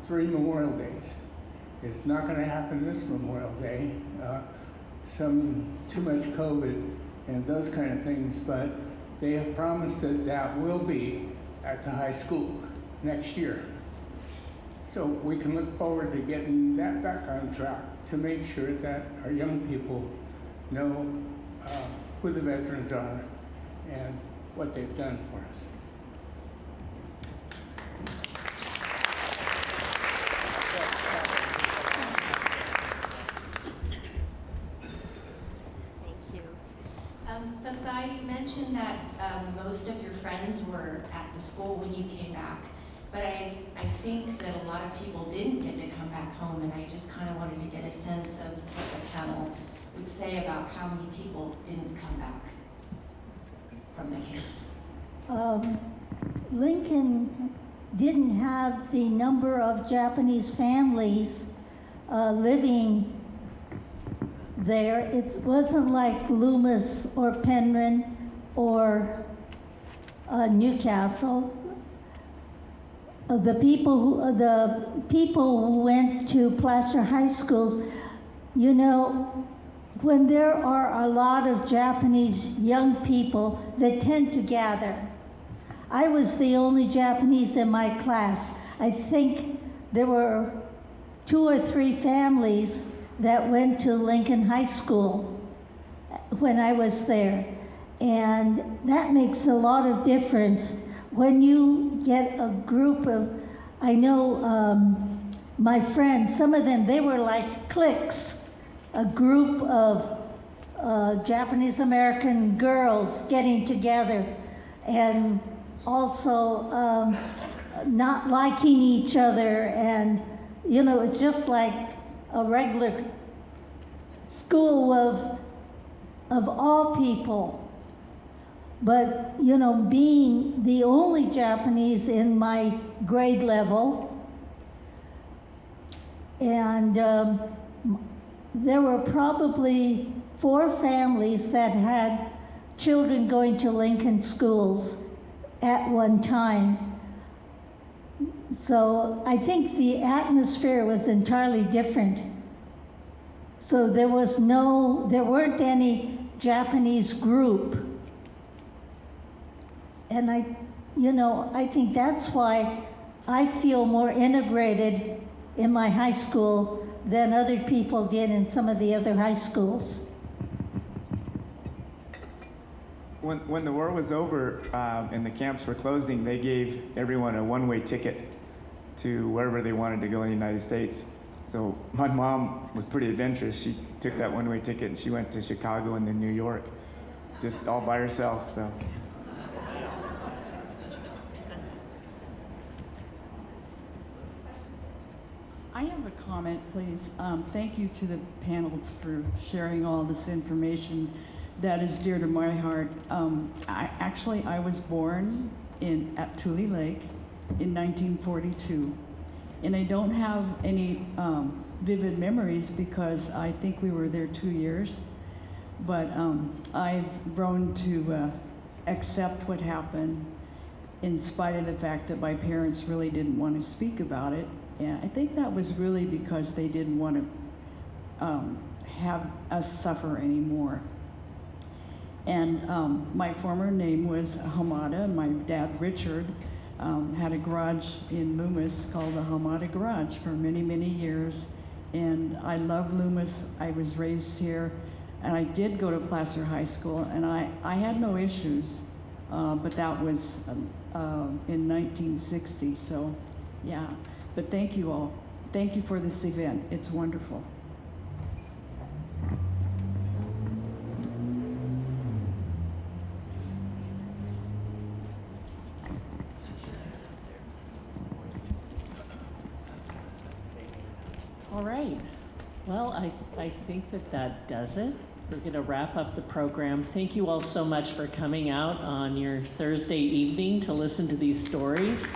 3 Memorial Days. It's not going to happen this Memorial Day. Too much COVID and those kind of things, but they have promised that will be at the high school next year. So we can look forward to getting that back on track to make sure that our young people know who the veterans are and what they've done for us. Fusae, you mentioned that most of your friends were at the school when you came back, but I think that a lot of people didn't get to come back home, and I just kind of wanted to get a sense of what the panel would say about how many people didn't come back from the camps. Lincoln didn't have the number of Japanese families living there. It wasn't like Loomis or Penryn or Newcastle. the people who went to Placer High Schools, you know, when there are a lot of Japanese young people, they tend to gather. I was the only Japanese in my class. I think there were 2 or 3 families that went to Lincoln High School when I was there. And that makes a lot of difference. When you get a group of, I know my friends, some of them, they were like cliques, a group of Japanese American girls getting together and also not liking each other, and you know, it's just like a regular school of all people. But you know, being the only Japanese in my grade level, and there were probably 4 families that had children going to Lincoln schools at one time. So I think the atmosphere was entirely different. So there weren't any Japanese group. And I think that's why I feel more integrated in my high school than other people did in some of the other high schools. When the war was over and the camps were closing, they gave everyone a one-way ticket to wherever they wanted to go in the United States. So my mom was pretty adventurous. She took that one-way ticket and she went to Chicago and then New York, just all by herself. So. I have a comment, please. Thank you to the panels for sharing all this information that is dear to my heart. I was born at Tule Lake in 1942, and I don't have any vivid memories because I think we were there 2 years, but I've grown to accept what happened in spite of the fact that my parents really didn't want to speak about it. And I think that was really because they didn't want to have us suffer anymore. And my former name was Hamada, and my dad, Richard, had a garage in Loomis called the Hamada Garage for many, many years. And I love Loomis. I was raised here, and I did go to Placer High School, and I had no issues, but that was in 1960, so yeah. But thank you all. Thank you for this event. It's wonderful. All right. Well, I think that does it. We're going to wrap up the program. Thank you all so much for coming out on your Thursday evening to listen to these stories.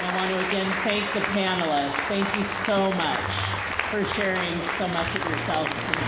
I want to again thank the panelists. Thank you so much for sharing so much of yourselves today.